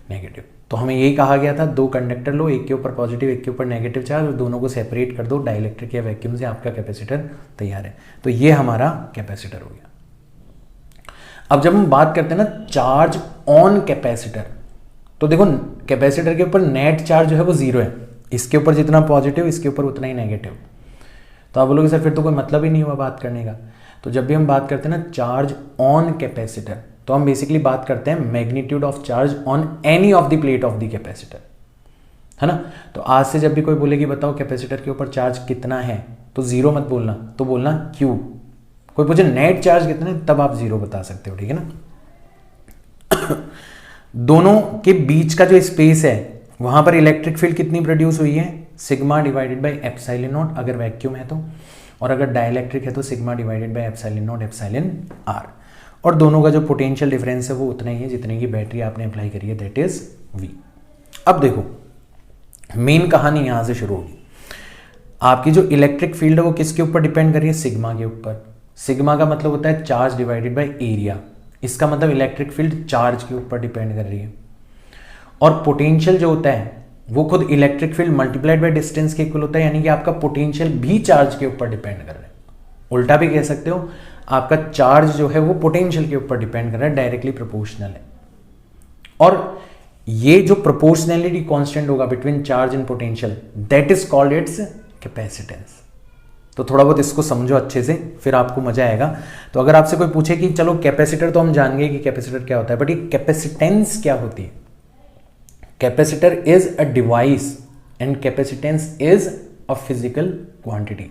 नेगेटिव। तो हमें यही कहा गया था 2 कंडक्टर लो, एक के ऊपर पॉजिटिव एक के ऊपर नेगेटिव चार्ज, और दोनों को सेपरेट कर दो डाइलेक्ट्रिक या वैक्यूम से, आपका कैपेसिटर तैयार है। तो ये हमारा कैपेसिटर हो गया। अब जब हम बात करते हैं ना चार्ज ऑन कैपेसिटर, तो देखो कैपेसिटर के ऊपर नेट चार्ज जो है वो 0 है, इसके ऊपर जितना पॉजिटिव इसके ऊपर उतना ही नेगेटिव। तो आप बोलोगे सर फिर तो कोई मतलब ही नहीं हुआ बात करने का। तो जब भी हम बात करते हैं ना चार्ज ऑन कैपेसिटर, तो हम बेसिकली बात करते हैं magnitude of charge on any of the plate of the capacitor, है ना। तो आज से जब भी कोई बोले कि बताओ कैपेसिटर के ऊपर चार्ज कितना है, तो 0 मत बोलना, तो बोलना Q। कोई पूछे नेट चार्ज कितना है, तब आप 0 बता सकते हो, ठीक है ना। दोनों के बीच का जो स्पेस है वहां पर इलेक्ट्रिक फील्ड कितनी प्रोड्यूस हुई है, sigma divided by epsilon not अगर वैक्यूम है तो, और अगर डाइलेक्ट्रिक है तो sigma divided by epsilon not epsilon R. और दोनों का जो पोटेंशियल डिफरेंस है वो उतना ही है जितने की बैटरी आपने अप्लाई करी है, दैट इज V। अब देखो मेन कहानी यहां से शुरू होगी। आपकी जो इलेक्ट्रिक फील्ड है वो किसके ऊपर डिपेंड कर रही है, सिग्मा के ऊपर। सिग्मा का मतलब होता है चार्ज डिवाइडेड बाय एरिया, इसका मतलब इलेक्ट्रिक फील्ड चार्ज के ऊपर डिपेंड कर रही है। और पोटेंशियल जो होता है वो खुद electric field multiplied by distance के इक्वल होता है, यानी कि आपका पोटेंशियल भी चार्ज के ऊपर डिपेंड कर रहा है। उल्टा भी कह सकते हो, आपका चार्ज जो है वो पोटेंशियल के ऊपर डिपेंड कर रहा है, डायरेक्टली प्रोपोर्शनल है। और ये जो प्रोपोर्शनैलिटी कांस्टेंट होगा between charge and potential, that is called its capacitance. तो थोड़ा बहुत इसको समझो अच्छे से, फिर आपको मजा आएगा। तो अगर आपसे कोई पूछे कि चलो कैपेसिटर तो हम जान गए कि कैपेसिटर क्या होता है, बट ये कैपेसिटेंस क्या होती है। Capacitor is a device and capacitance is a physical quantity,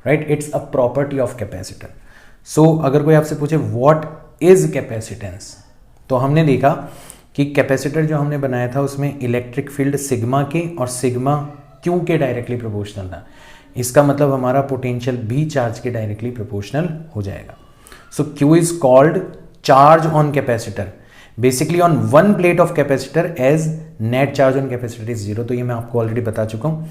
right. It's a property of capacitor. So अगर कोई आपसे पूछे व्हाट इज कैपेसिटेंस, तो हमने देखा कि कैपेसिटर जो हमने बनाया था उसमें इलेक्ट्रिक फील्ड सिग्मा के और सिग्मा क्यू के डायरेक्टली प्रोपोर्शनल था। इसका मतलब हमारा पोटेंशियल भी चार्ज के डायरेक्टली प्रोपोर्शनल हो जाएगा। So Q is called charge on capacitor basically on one plate of capacitor as net charge on capacitor is 0। तो ये मैं आपको ऑलरेडी बता चुका हूं।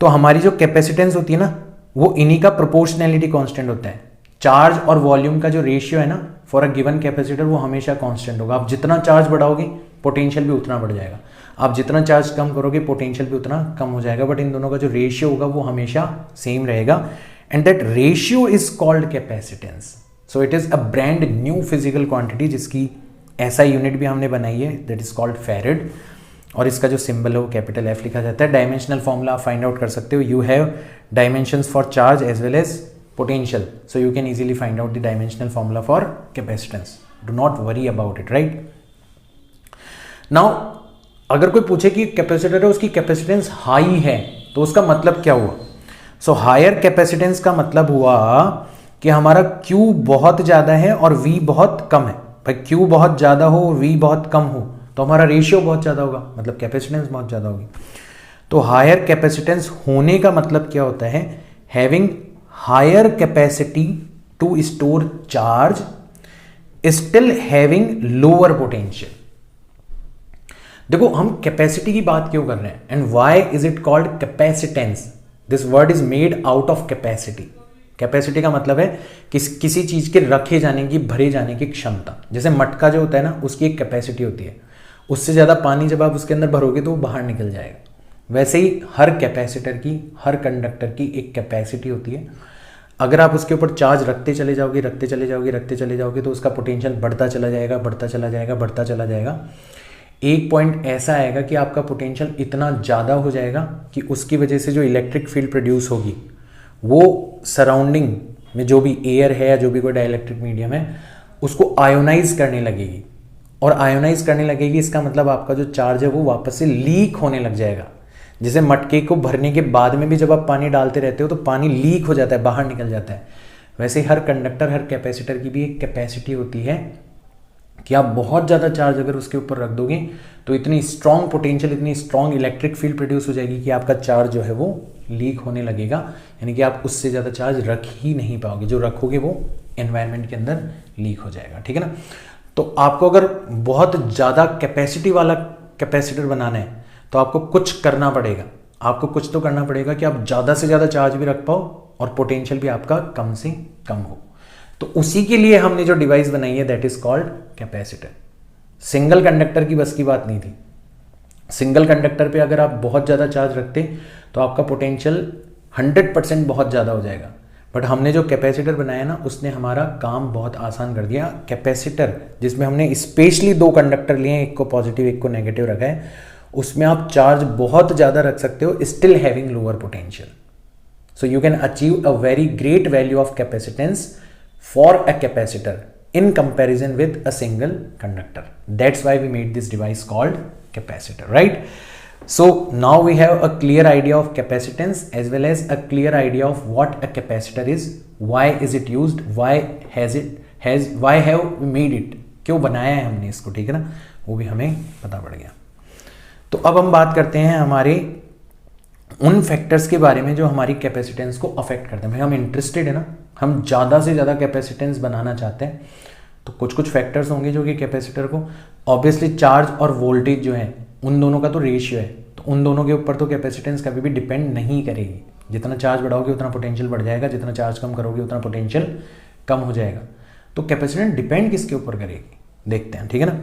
तो हमारी जो कैपेसिटेंस होती है ना, वो इन्हीं का प्रोपोर्शनैलिटी कांस्टेंट होता है। चार्ज और वॉल्यूम का जो रेशियो है ना फॉर अ गिवन कैपेसिटर, वो हमेशा कांस्टेंट होगा। आप जितना चार्ज बढ़ाओगे पोटेंशियल भी उतना बढ़ जाएगा, आप जितना चार्ज कम करोगे पोटेंशियल भी उतना कम हो जाएगा, बट इन दोनों का जो रेशियो होगा वो हमेशा सेम रहेगा, and that ratio is called capacitance. So it is a brand new physical quantity जिसकी ऐसा यूनिट भी हमने बनाई है, दैट इज कॉल्ड फैरेड, और इसका जो सिंबल है वो कैपिटल F लिखा जाता है। डायमेंशनल फॉर्मूला आप फाइंड आउट कर सकते हो। You have dimensions for charge as well as potential, so you can easily find out the dimensional formula for capacitance. Do not worry about it, right? Now अगर कोई पूछे कि capacitor है उसकी कैपेसिटेंस हाई है तो उसका मतलब क्या हुआ। सो हायर कैपेसिटेंस का मतलब हुआ कि हमारा Q बहुत ज़्यादा है और V बहुत कम है। भाई Q बहुत ज़्यादा हो और V बहुत कम हो तो हमारा रेशियो बहुत ज़्यादा होगा, मतलब कैपेसिटेंस बहुत ज़्यादा होगी। तो हायर कैपेसिटेंस होने का मतलब क्या होता है, having higher capacity to store charge still having lower potential। देखो हम कैपेसिटी की बात क्यों कर रहे हैं, and why is it called capacitance. This word is made out of capacity. Capacity का मतलब है किसी चीज़ के रखे जाने की, भरे जाने की क्षमता। जैसे मटका जो होता है ना, उसकी एक कैपेसिटी होती है, उससे ज़्यादा पानी जब आप उसके अंदर भरोगे तो वो बाहर निकल जाएगा। वैसे ही हर कैपेसिटर की, हर कंडक्टर की एक कैपेसिटी होती है। अगर आप उसके ऊपर चार्ज रखते चले जाओगे, रखते चले जाओगे, रखते चले जाओगे, तो उसका पोटेंशियल बढ़ता चला जाएगा, बढ़ता चला जाएगा, बढ़ता चला जाएगा। एक पॉइंट ऐसा आएगा कि आपका पोटेंशियल इतना ज़्यादा हो जाएगा कि उसकी वजह से जो इलेक्ट्रिक फील्ड प्रोड्यूस होगी वो सराउंडिंग में जो भी एयर है या जो भी कोई डाइलेक्ट्रिक मीडियम है उसको आयोनाइज करने लगेगी। और आयोनाइज करने लगेगी, इसका मतलब आपका जो चार्ज है वो वापस से लीक होने लग जाएगा। जैसे मटके को भरने के बाद में भी जब आप पानी डालते रहते हो तो पानी लीक हो जाता है, बाहर निकल जाता है। वैसे हर कंडक्टर, हर कैपेसिटर की भी एक कैपेसिटी होती है कि आप बहुत ज़्यादा चार्ज अगर उसके ऊपर रख दोगे तो इतनी स्ट्रॉन्ग पोटेंशियल, इतनी स्ट्रॉन्ग इलेक्ट्रिक फील्ड प्रोड्यूस हो जाएगी कि आपका चार्ज जो है वो लीक होने लगेगा। यानी कि आप उससे ज़्यादा चार्ज रख ही नहीं पाओगे, जो रखोगे वो एनवायरनमेंट के अंदर लीक हो जाएगा। ठीक है ना। तो आपको अगर बहुत ज़्यादा कैपेसिटी वाला कैपेसिटर बनाना है तो आपको कुछ करना पड़ेगा, आपको कुछ तो करना पड़ेगा कि आप ज़्यादा से ज़्यादा चार्ज भी रख पाओ और पोटेंशियल भी आपका कम से कम हो। तो उसी के लिए हमने जो डिवाइस बनाई है that is called capacitor. Single conductor की बस की बात नहीं थी। सिंगल कंडक्टर पे अगर आप बहुत ज़्यादा चार्ज रखते तो आपका पोटेंशियल 100% बहुत ज़्यादा हो जाएगा। बट हमने जो कैपेसिटर बनाया ना, उसने हमारा काम बहुत आसान कर दिया। कैपेसिटर जिसमें हमने स्पेशली 2 कंडक्टर लिए हैं, एक को पॉजिटिव एक को नेगेटिव रखा है, उसमें आप चार्ज बहुत ज़्यादा रख सकते हो still having lower potential. So you can achieve a very great value of capacitance for a capacitor in comparison with a single conductor. That's why we made this device called capacitor, right? So now we have a clear idea of capacitance as well as a clear idea of what a capacitor is, why is it used, why have we made it, क्यों बनाया है हमने इसको, ठीक है ना, वो भी हमें पता पड़ गया। तो अब हम बात करते हैं हमारे उन फैक्टर्स के बारे में जो हमारी कैपेसिटेंस को अफेक्ट करते हैं। भाई हम इंटरेस्टेड है ना, हम ज़्यादा से ज़्यादा कैपेसिटेंस बनाना चाहते हैं, तो कुछ कुछ फैक्टर्स होंगे जो कि कैपेसिटर को, ऑब्वियसली चार्ज और वोल्टेज जो है उन दोनों का तो रेशियो है, तो उन दोनों के ऊपर तो कैपेसिटेंस कभी भी डिपेंड नहीं करेगी। जितना चार्ज बढ़ाओगे उतना पोटेंशियल बढ़ जाएगा, जितना चार्ज कम करोगे उतना पोटेंशियल कम हो जाएगा। तो कैपेसिटेंस डिपेंड किसके ऊपर करेगी, देखते हैं, ठीक है ना।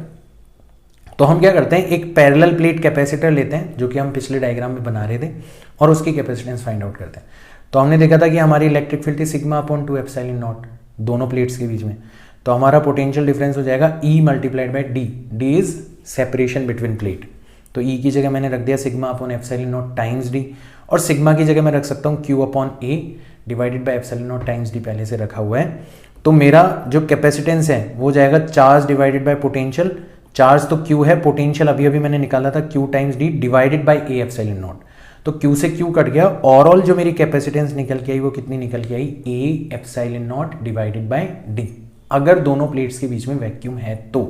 तो हम क्या करते हैं, एक पैरेलल प्लेट कैपेसिटर लेते हैं जो कि हम पिछले डायग्राम में बना रहे थे, और उसकी कैपेसिटेंस फाइंड आउट करते हैं। तो हमने देखा था कि हमारी इलेक्ट्रिक फील्ड थी सिग्मा अपॉन 2 एप्सिलॉन नॉट दोनों प्लेट्स के बीच में। तो हमारा पोटेंशियल डिफरेंस हो जाएगा E multiplied by D. D is separation between plate, तो E की जगह मैंने रख दिया sigma upon epsilon naught times D, और सिग्मा की जगह मैं रख सकता हूँ Q upon A divided by epsilon naught times D, पहले से रखा हुआ है। तो मेरा जो कैपेसिटेंस है वो जाएगा charge divided by potential. Charge तो Q है, पोटेंशियल अभी अभी मैंने निकाला था Q times D divided by A epsilon not. तो Q से Q कट गया, ओवरऑल जो मेरी कैपेसिटेंस निकल के आई वो कितनी निकल के आई, A epsilon not divided by D, अगर दोनों प्लेट्स के बीच में वैक्यूम है तो।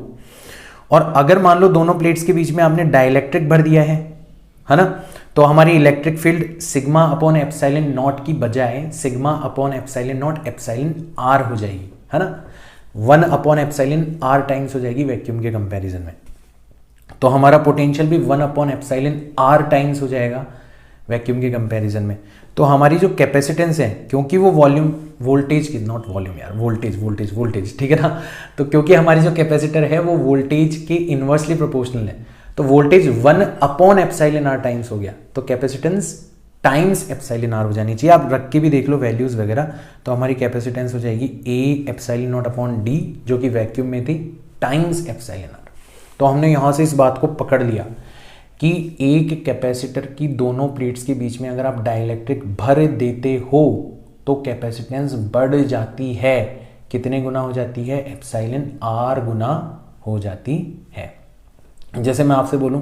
और अगर मान लो दोनों प्लेट्स के बीच में आपने डाइलेक्ट्रिक भर दिया है ना, तो हमारी electric field sigma upon epsilon not की बजाय sigma upon epsilon not epsilon R हो जाएगी, है ना, 1 अपॉन एप्सिलॉन आर टाइम्स हो जाएगी वैक्यूम के कंपैरिजन में। तो हमारा पोटेंशियल भी 1 अपॉन एप्सिलॉन आर टाइम्स हो जाएगा वैक्यूम के कंपैरिजन में। तो हमारी जो कैपेसिटेंस है, क्योंकि वो वॉल्यूम वोल्टेज की, नॉट वॉल्यूम यार, वोल्टेज, ठीक है ना, तो क्योंकि हमारी जो कैपेसिटर है वो वोल्टेज के इन्वर्सली प्रोपोर्शनल है, तो voltage 1 upon epsilon R times हो गया, तो कैपेसिटेंस टाइम्स एप्सिलॉन आर हो जानी चाहिए। आप रख के भी देख लो वैल्यूज वगैरह, तो हमारी कैपेसिटेंस हो जाएगी A epsilon not upon D, जो कि वैक्यूम में थी, टाइम्स एप्सिलॉन आर। तो हमने यहां से इस बात को पकड़ लिया कि एक कैपेसिटर की दोनों प्लेट्स के बीच में अगर आप डाइलेक्ट्रिक भर देते हो तो कैपेसिटेंस बढ़ जाती है। कितने गुना हो जाती है, एप्सिलॉन आर गुना हो जाती है। जैसे मैं आपसे बोलूं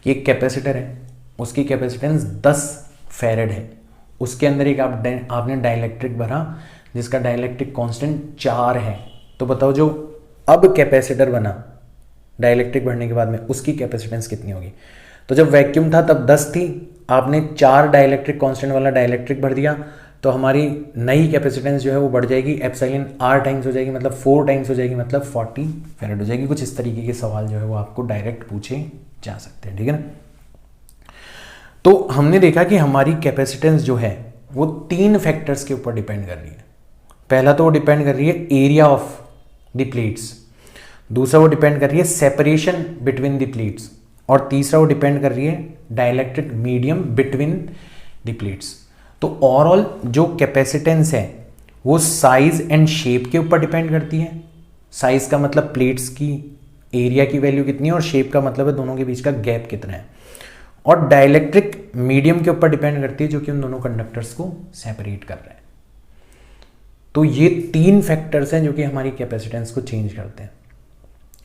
कि एक कैपेसिटर है, उसकी कैपेसिटेंस 10 फैरेड है, उसके अंदर एक आपने डाइलेक्ट्रिक भरा जिसका डाइलेक्ट्रिक कांस्टेंट 4 है, तो बताओ जो अब कैपेसिटर बना डाइलेक्ट्रिक भरने के बाद में उसकी कैपेसिटेंस कितनी होगी। तो जब वैक्यूम था तब 10 थी, आपने 4 डाइलेक्ट्रिक कांस्टेंट वाला डाइलेक्ट्रिक भर दिया, तो हमारी नई कैपेसिटेंस जो है वो बढ़ जाएगी, एप्सिलॉन आर टाइम्स हो जाएगी, मतलब 4 टाइम्स हो जाएगी, मतलब 40 फैरेड हो जाएगी। कुछ इस तरीके के सवाल जो है वो आपको डायरेक्ट पूछे जा सकते हैं, ठीक है ना। तो हमने देखा कि हमारी कैपेसिटेंस जो है वो 3 फैक्टर्स के ऊपर डिपेंड कर रही है। पहला तो वो डिपेंड कर रही है एरिया ऑफ द प्लेट्स, दूसरा वो डिपेंड कर रही है सेपरेशन बिटवीन द प्लेट्स, और तीसरा वो डिपेंड कर रही है dielectric medium between the plates. तो ओवरऑल जो कैपेसिटेंस है वो साइज एंड शेप के ऊपर डिपेंड करती है। साइज का मतलब प्लेट्स की एरिया की वैल्यू कितनी है, और शेप का मतलब है दोनों के बीच का गैप कितना है, और डाइलेक्ट्रिक मीडियम के ऊपर डिपेंड करती है जो कि उन दोनों कंडक्टर्स को सेपरेट कर रहा है। तो ये 3 फैक्टर्स हैं जो कि हमारी कैपेसिटेंस को चेंज करते हैं।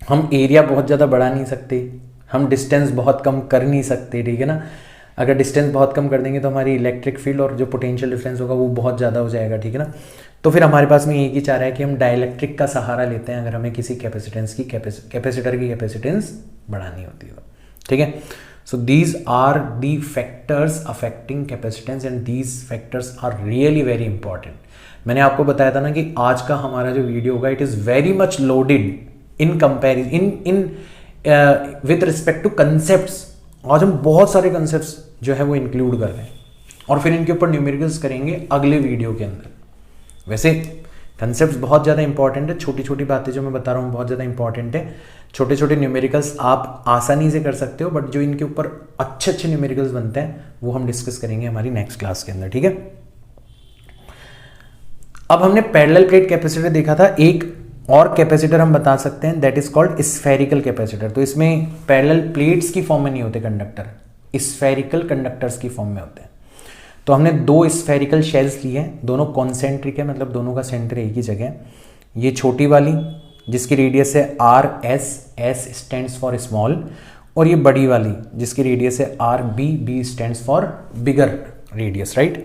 हम एरिया बहुत ज़्यादा बढ़ा नहीं सकते, हम डिस्टेंस बहुत कम कर नहीं सकते, ठीक है ना। अगर डिस्टेंस बहुत कम कर देंगे तो हमारी इलेक्ट्रिक फील्ड और जो पोटेंशियल डिफरेंस होगा वो बहुत ज़्यादा हो जाएगा, ठीक है ना। तो फिर हमारे पास में एक ही चारा है कि हम डाइलेक्ट्रिक का सहारा लेते हैं अगर हमें किसी कैपेसिटर की कैपेसिटेंस बढ़ानी होती है, ठीक है। So these are the factors affecting capacitance and these factors are really very important. मैंने आपको बताया था ना कि आज का हमारा जो वीडियो होगा it is very much loaded in comparison in with respect to concepts. आज हम बहुत सारे कंसेप्ट्स जो है वो इंक्लूड कर रहे हैं और फिर इनके ऊपर न्यूमेरिकल्स करेंगे अगले वीडियो के अंदर। वैसे कंसेप्ट्स बहुत ज़्यादा इंपॉर्टेंट है, छोटी छोटी बातें जो मैं बता रहा हूँ बहुत ज़्यादा इंपॉर्टेंट है। छोटे छोटे न्यूमेरिकल्स आप आसानी से कर सकते हो, बट जो इनके ऊपर अच्छे अच्छे न्यूमेरिकल्स बनते हैं वो हम डिस्कस करेंगे हमारी नेक्स्ट क्लास के अंदर, ठीक है। अब हमने पैरेलल प्लेट कैपेसिटर देखा था, एक और कैपेसिटर हम बता सकते हैं that is called spherical capacitor. तो इसमें पैरेलल प्लेट्स की फॉर्म में नहीं होते कंडक्टर, स्फेरिकल कंडक्टर्स की फॉर्म में होते हैं। तो हमने 2 स्फेरिकल शेल्स लिए हैं, दोनों कॉन्सेंट्रिक है, मतलब दोनों का सेंटर एक ही जगह। ये छोटी वाली जिसकी रेडियस है R S, S stands for small, और ये बड़ी वाली जिसकी रेडियस है R B, B stands for bigger radius, right.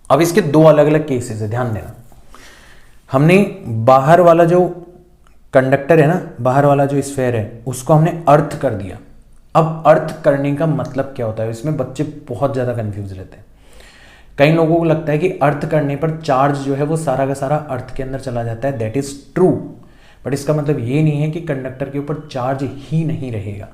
अब इसके 2 अलग अलग केसेस है, ध्यान देना। हमने बाहर वाला जो कंडक्टर है ना, बाहर वाला जो स्फेयर है उसको हमने अर्थ कर दिया। अब अर्थ करने का मतलब क्या होता है, इसमें बच्चे बहुत ज़्यादा कंफ्यूज रहते हैं। कई लोगों को लगता है कि अर्थ करने पर चार्ज जो है वो सारा का सारा अर्थ के अंदर चला जाता है, दैट इज ट्रू, बट इसका मतलब ये नहीं है कि कंडक्टर के ऊपर चार्ज ही नहीं रहेगा।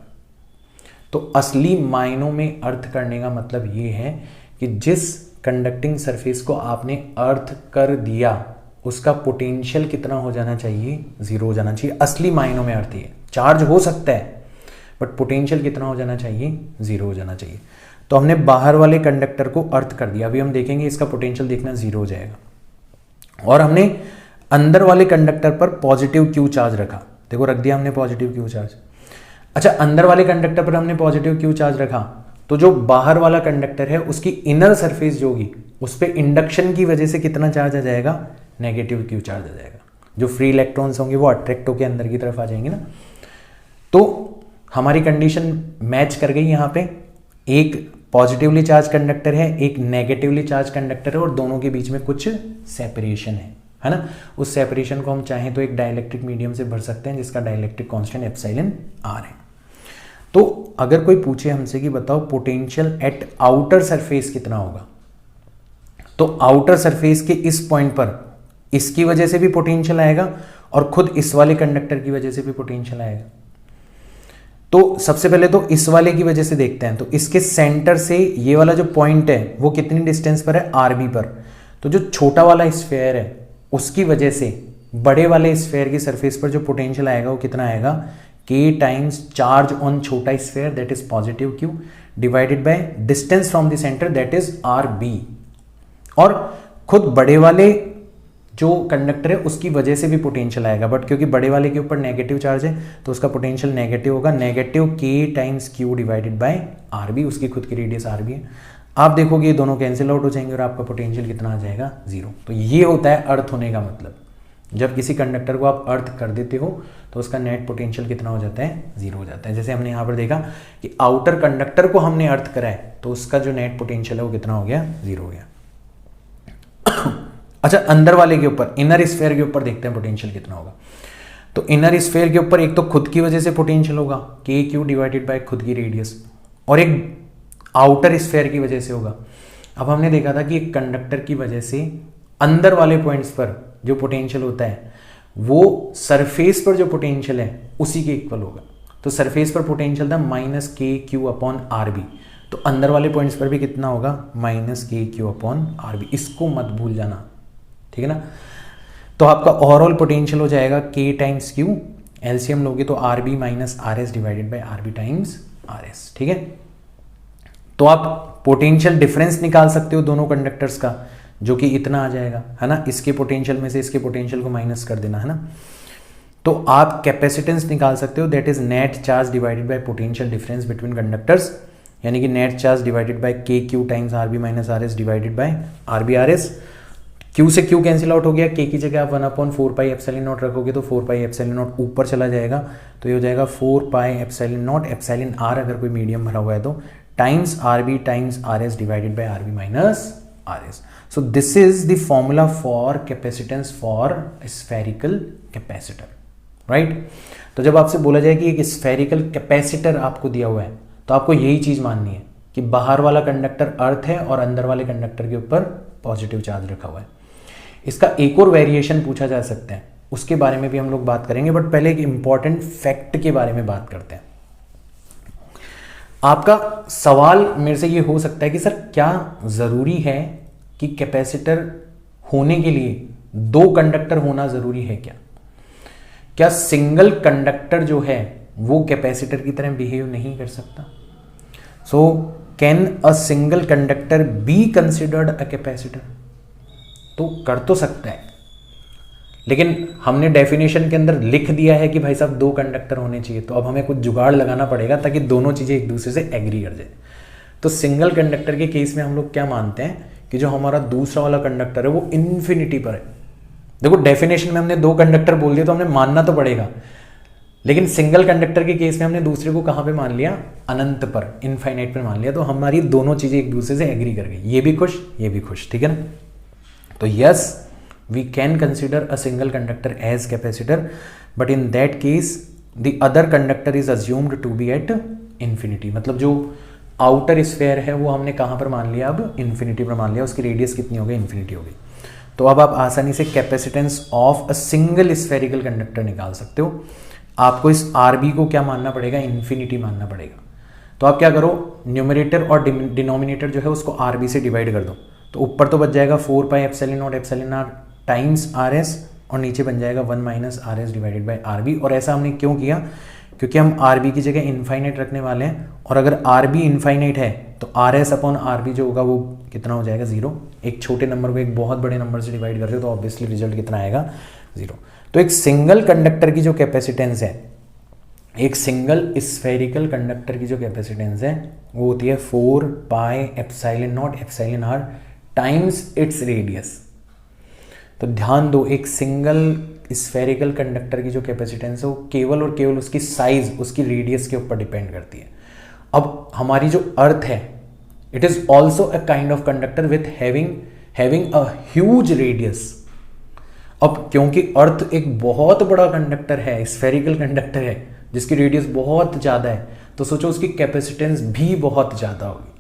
तो असली मायनों में अर्थ करने का मतलब ये है कि जिस कंडक्टिंग सरफेस को आपने अर्थ कर दिया उसका पोटेंशियल कितना हो जाना चाहिए, 0 हो जाना चाहिए। असली मायनों में अर्थ ये, चार्ज हो सकता है बट पोटेंशियल कितना हो जाना चाहिए, 0 हो जाना चाहिए। तो हमने बाहर वाले कंडक्टर को अर्थ कर दिया, अभी हम देखेंगे इसका पोटेंशियल देखना 0 हो जाएगा। और हमने अंदर वाले कंडक्टर पर पॉजिटिव क्यू चार्ज रखा, देखो रख दिया हमने पॉजिटिव क्यू चार्ज। अच्छा, अंदर वाले कंडक्टर पर हमने पॉजिटिव क्यू चार्ज रखा, तो जो बाहर वाला कंडक्टर है उसकी इनर सरफेस जो होगी उस पर इंडक्शन की वजह से कितना चार्ज आ जाएगा, नेगेटिव क्यू चार्ज आ जाएगा। जो फ्री इलेक्ट्रॉन्स होंगे वो अट्रैक्ट होकर अंदर की तरफ आ जाएंगे ना। तो हमारी कंडीशन मैच कर गई, यहाँ पे एक पॉजिटिवली चार्ज कंडक्टर है, एक नेगेटिवली चार्ज कंडक्टर है, और दोनों के बीच में कुछ सेपरेशन है ना। उस सेपरेशन को हम चाहें तो एक डाइलेक्ट्रिक मीडियम से भर सकते हैं जिसका डाइलेक्ट्रिक कांस्टेंट एप्सिलॉन आर है। तो अगर कोई पूछे हमसे कि बताओ पोटेंशियल एट आउटर सरफेस कितना होगा, तो आउटर सरफेस के इस पॉइंट पर इसकी वजह से भी पोटेंशियल आएगा और खुद इस वाले कंडक्टर की वजह से भी पोटेंशियल आएगा। तो सबसे पहले तो इस वाले की वजह से देखते हैं, तो इसके सेंटर से ये वाला जो पॉइंट है वो कितनी डिस्टेंस पर है, आरबी पर। तो जो छोटा वाला स्फेयर है उसकी वजह से बड़े वाले स्फेयर की सरफेस पर जो पोटेंशियल आएगा वो कितना आएगा, k टाइम्स चार्ज ऑन छोटा sphere that is positive q divided by distance from the centre that is rb। और खुद बड़े वाले जो कंडक्टर है उसकी वजह से भी पोटेंशियल आएगा, बट क्योंकि बड़े वाले के ऊपर नेगेटिव चार्ज है तो उसका पोटेंशियल नेगेटिव होगा, negative k times q divided bye rb, उसकी खुद की रेडियस rb है। आप देखोगे ये दोनों कैंसिल आउट हो जाएंगे और आपका पोटेंशियल कितना आ जाएगा, 0। तो ये होता है अर्थ होने का मतलब। जब किसी कंडक्टर को आप अर्थ कर देते हो तो उसका नेट पोटेंशियल कितना हो जाता है, 0 हो जाता है। जैसे हमने यहाँ पर देखा कि आउटर कंडक्टर को हमने अर्थ करा है तो उसका जो नेट पोटेंशियल है वो कितना हो गया, 0 हो गया। अच्छा, अंदर वाले के ऊपर इनर स्फेयर के ऊपर देखते हैं पोटेंशियल कितना होगा। तो इनर स्फेयर के ऊपर एक तो खुद की वजह से पोटेंशियल होगा k q डिवाइडेड बाय खुद की रेडियस, और एक आउटर स्फेयर की वजह से होगा। अब हमने देखा था कि एक कंडक्टर की वजह से अंदर वाले पॉइंट्स पर जो पोटेंशियल होता है वो सरफेस पर जो पोटेंशियल है उसी के इक्वल होगा। तो सरफेस पर पोटेंशियल था माइनस के क्यू अपॉन आर बी, तो अंदर वाले पॉइंट्स पर भी कितना होगा, माइनस के क्यू अपॉन आर बी। इसको मत भूल जाना, ठीक है ना। तो आपका ओवरऑल पोटेंशियल हो जाएगा K टाइम्स Q, एलसीएम लोगे तो RB minus RS divided by RB times RS, ठीक है। तो आप पोटेंशियल डिफरेंस निकाल सकते हो दोनों कंडक्टर्स का, जो कि इतना आ जाएगा, है ना। इसके पोटेंशियल में से इसके पोटेंशियल को माइनस कर देना, है ना। तो आप कैपेसिटेंस निकाल सकते हो, that is net charge divided by potential difference between conductors, यानी कि नेट चार्ज डिवाइडेड बाय के Q times RB minus RS divided by RB RS। Q से Q कैंसिल आउट हो गया, K की जगह आप 1/4 पाई एप्सिलॉन नॉट रखोगे तो 4 पाई एप्सिलॉन नॉट ऊपर चला जाएगा, तो ये हो जाएगा 4 pi epsilon not epsilon R अगर कोई मीडियम भरा हुआ है तो, times RB times RS divided by RB minus RS। So this is the formula for capacitance for spherical capacitor, right. तो जब आपसे बोला जाए कि एक स्फेरिकल कैपेसिटर आपको दिया हुआ है तो आपको यही चीज माननी है कि बाहर वाला कंडक्टर अर्थ है और अंदर वाले कंडक्टर के ऊपर पॉजिटिव चार्ज रखा हुआ है। इसका एक और वेरिएशन पूछा जा सकता है, उसके बारे में भी हम लोग बात करेंगे, बट पहले एक इंपॉर्टेंट फैक्ट के बारे में बात करते हैं। आपका सवाल मेरे से ये हो सकता है कि सर क्या जरूरी है कि कैपेसिटर होने के लिए दो कंडक्टर होना जरूरी है क्या सिंगल कंडक्टर जो है वो कैपेसिटर की तरह बिहेव नहीं कर सकता? So can a single conductor be considered a capacitor? तो कर तो सकता है, लेकिन हमने डेफिनेशन के अंदर लिख दिया है कि भाई साहब दो कंडक्टर होने चाहिए, तो अब हमें कुछ जुगाड़ लगाना पड़ेगा ताकि दोनों चीजें एक दूसरे से एग्री कर जाए। तो सिंगल कंडक्टर के केस में हम लोग क्या मानते हैं कि जो हमारा दूसरा वाला कंडक्टर है वो इन्फिनिटी पर है। देखो डेफिनेशन में हमने दो कंडक्टर बोल दिया तो हमने मानना तो पड़ेगा, लेकिन सिंगल कंडक्टर के केस में हमने दूसरे को कहां पे मान लिया? अनंत पर, इनफाइनाइट पर मान लिया, तो हमारी दोनों चीजें एक दूसरे से एग्री कर गई, ये भी खुश ये भी खुश, ठीक है ना। तो yes we can consider a single conductor as capacitor, but in that case the other conductor is assumed to be at infinity. मतलब जो आउटर स्फेयर है वो हमने कहां पर मान लिया? अब इन्फिनिटी पर मान लिया, उसकी रेडियस कितनी हो गई? इन्फिनिटी हो गई। तो अब आप आसानी से capacitance of a single spherical conductor निकाल सकते हो। आपको इस RB को क्या मानना पड़ेगा? इन्फिनिटी मानना पड़ेगा। तो आप क्या करो, न्यूमरेटर और डिनोमिनेटर जो है उसको RB से डिवाइड कर दो, तो ऊपर तो बच जाएगा 4 pi epsilon not epsilon R times RS, और नीचे बन जाएगा 1 minus RS divided by RB। और ऐसा हमने क्यों किया? क्योंकि हम RB की जगह इनफाइनाइट रखने वाले हैं, और अगर RB इनफाइनाइट है तो RS अपॉन RB जो होगा वो कितना हो जाएगा? 0। एक छोटे नंबर को एक बहुत बड़े नंबर से डिवाइड कर रहे हो तो ऑब्वियसली रिजल्ट कितना आएगा? 0। तो एक सिंगल कंडक्टर की जो कैपेसिटेंस है, एक सिंगल स्फेरिकल कंडक्टर की जो कैपेसिटेंस है वो होती है 4 pi epsilon not epsilon R times its radius. तो ध्यान दो, एक सिंगल स्फेरिकल कंडक्टर की जो कैपेसिटेंस है वो केवल और केवल उसकी साइज, उसकी रेडियस के ऊपर डिपेंड करती है। अब हमारी जो अर्थ है, it is also a kind of conductor with having a huge radius. अब क्योंकि अर्थ एक बहुत बड़ा कंडक्टर है, स्फेरिकल कंडक्टर है जिसकी रेडियस बहुत ज़्यादा है, तो सोचो उसकी कैपेसिटेंस भी बहुत ज़्यादा होगी,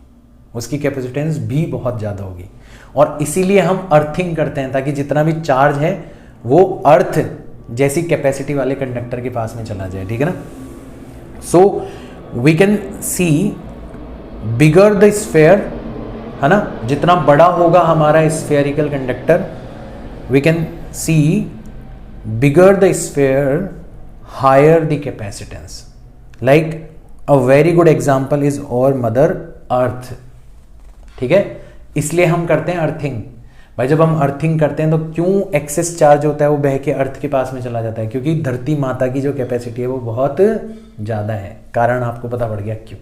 उसकी कैपेसिटेंस भी बहुत ज़्यादा होगी। और इसीलिए हम अर्थिंग करते हैं ताकि जितना भी चार्ज है वो अर्थ जैसी कैपेसिटी वाले कंडक्टर के पास में चला जाए, ठीक है ना। So we can see bigger the sphere, है ना, जितना बड़ा होगा हमारा spherical conductor, we can see bigger the sphere higher the capacitance. Like a very good example is our mother earth, ठीक है। इसलिए हम करते हैं अर्थिंग। भाई जब हम अर्थिंग करते हैं तो क्यों एक्सेस चार्ज होता है वो बह के अर्थ के पास में चला जाता है? क्योंकि धरती माता की जो कैपेसिटी है वो बहुत ज़्यादा है। कारण आपको पता पड़ गया क्यों।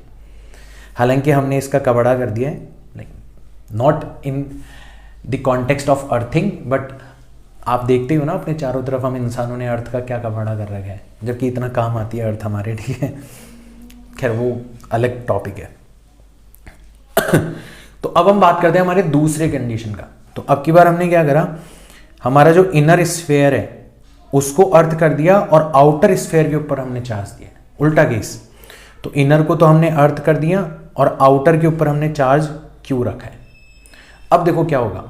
हालांकि हमने इसका कबड़ा कर दिया है, like not in the context of earthing, but आप देखते हो ना अपने चारों तरफ हम इंसानों ने अर्थ का क्या कबड़ा कर रखा है, जबकि इतना काम आती है अर्थ हमारे, ठीक है। खैर वो अलग टॉपिक है। तो अब हम बात करते हैं हमारे दूसरे कंडीशन का। तो अब की बार हमने क्या करा, हमारा जो इनर स्फेयर है उसको अर्थ कर दिया और आउटर स्फेयर के ऊपर हमने चार्ज दिया, उल्टा केस। तो इनर को तो हमने अर्थ कर दिया और आउटर के ऊपर हमने चार्ज क्यू रखा है। अब देखो क्या होगा,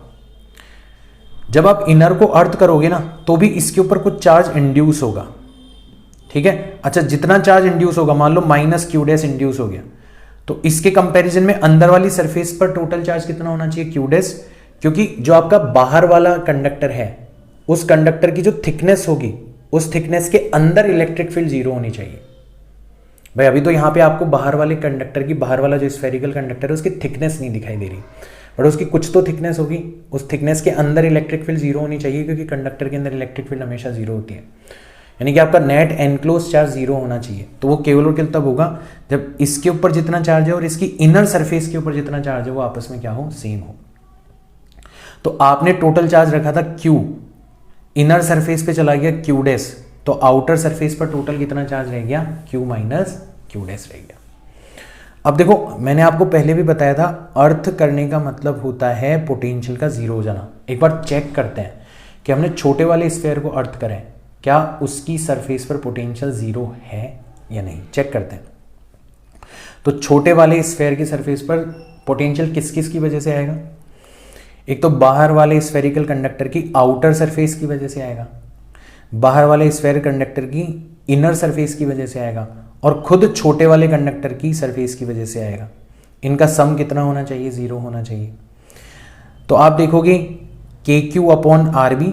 जब आप इनर को अर्थ करोगे ना तो भी इसके ऊपर कुछ चार्ज इंड्यूस होगा, ठीक है। अच्छा, जितना चार्ज इंड्यूस होगा, मान लो माइनस क्यू डैश इंड्यूस हो गया, तो इसके कंपैरिजन में अंदर वाली सरफेस पर टोटल चार्ज कितना होना चाहिए? Q dash. क्योंकि जो आपका बाहर वाला कंडक्टर है उस कंडक्टर की जो थिकनेस होगी उस थिकनेस के अंदर इलेक्ट्रिक फील्ड जीरो होनी चाहिए। भाई अभी तो यहाँ पे आपको बाहर वाले कंडक्टर की, बाहर वाला जो स्फेरिकल कंडक्टर है उसकी थिकनेस नहीं दिखाई दे रही, बट उसकी कुछ तो थिकनेस होगी, उस थिकनेस के अंदर इलेक्ट्रिक फील्ड जीरो होनी चाहिए, क्योंकि कंडक्टर के अंदर इलेक्ट्रिक फील्ड हमेशा जीरो होती है। यानी कि आपका नेट एनक्लोज चार्ज जीरो होना चाहिए। तो वो केवल और केवल तब होगा जब इसके ऊपर जितना चार्ज है और इसकी इनर सरफेस के ऊपर जितना चार्ज है वो आपस में क्या हो, सेम हो। तो आपने टोटल चार्ज रखा था Q, इनर सरफेस पे चला गया Q डैश, तो आउटर सरफेस पर टोटल कितना चार्ज रह गया, Q माइनस Q डैश रह गया। अब देखो मैंने आपको पहले भी बताया था अर्थ करने का मतलब होता है पोटेंशियल का जीरो हो जाना। एक बार चेक करते हैं कि हमने छोटे वाले स्फीयर को अर्थ करें, क्या उसकी सरफेस पर पोटेंशियल जीरो है या नहीं, चेक करते हैं। तो छोटे वाले स्फीयर की सरफेस पर पोटेंशियल किस किस की वजह से आएगा, एक तो बाहर वाले स्फेरिकल कंडक्टर की आउटर सरफेस की वजह से आएगा, बाहर वाले स्फीयर कंडक्टर की इनर सरफेस की वजह से आएगा, और खुद छोटे वाले कंडक्टर की सरफेस की वजह से आएगा। इनका सम कितना होना चाहिए, जीरो होना चाहिए। तो आप देखोगे KQ upon RB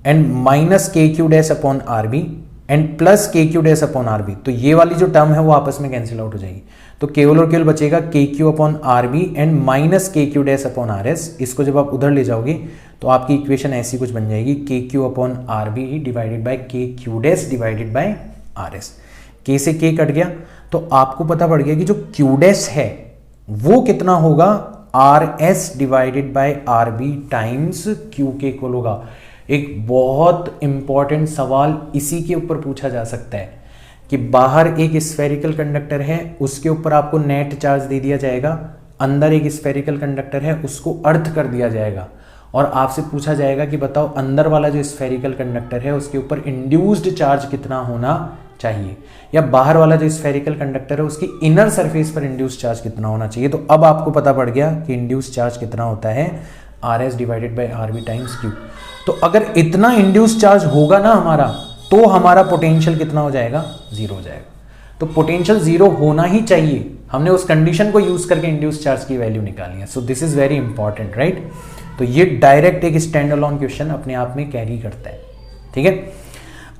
and minus KQ dash upon RB and plus KQ dash upon RB, तो ये वाली जो टर्म है वो आपस में कैंसिल आउट हो जाएगी। तो केवल और केवल बचेगा KQ upon RB and minus KQ dash upon RS। इसको जब आप उधर ले जाओगे तो आपकी इक्वेशन ऐसी कुछ बन जाएगी, KQ upon RB divided by KQ dash divided by RS। K से K कट गया तो आपको पता पड़ गया कि जो Q डैश है वो कितना होगा, RS divided by RB times Q के इक्वल होगा। एक बहुत इंपॉर्टेंट सवाल इसी के ऊपर पूछा जा सकता है कि बाहर एक स्फेरिकल कंडक्टर है, उसके ऊपर आपको नेट चार्ज दे दिया जाएगा, अंदर एक स्फेरिकल कंडक्टर है उसको अर्थ कर दिया जाएगा, और आपसे पूछा जाएगा कि बताओ अंदर वाला जो स्फेरिकल कंडक्टर है उसके ऊपर इंड्यूस्ड चार्ज कितना होना चाहिए, या बाहर वाला जो स्फेरिकल कंडक्टर है उसकी इनर सरफेस पर इंड्यूस्ड चार्ज कितना होना चाहिए। तो अब आपको पता पड़ गया कि इंड्यूस्ड चार्ज कितना होता है, RS divided by RB times Q। तो अगर इतना इंड्यूस्ड चार्ज होगा ना हमारा, तो हमारा पोटेंशियल कितना हो जाएगा, जीरो हो जाएगा। तो पोटेंशियल जीरो होना ही चाहिए, हमने उस कंडीशन को यूज करके इंड्यूस्ड चार्ज की वैल्यू निकाली है। So this is very important, right. तो ये डायरेक्ट एक स्टैंड अलोन क्वेश्चन अपने आप में कैरी करता है, ठीक है।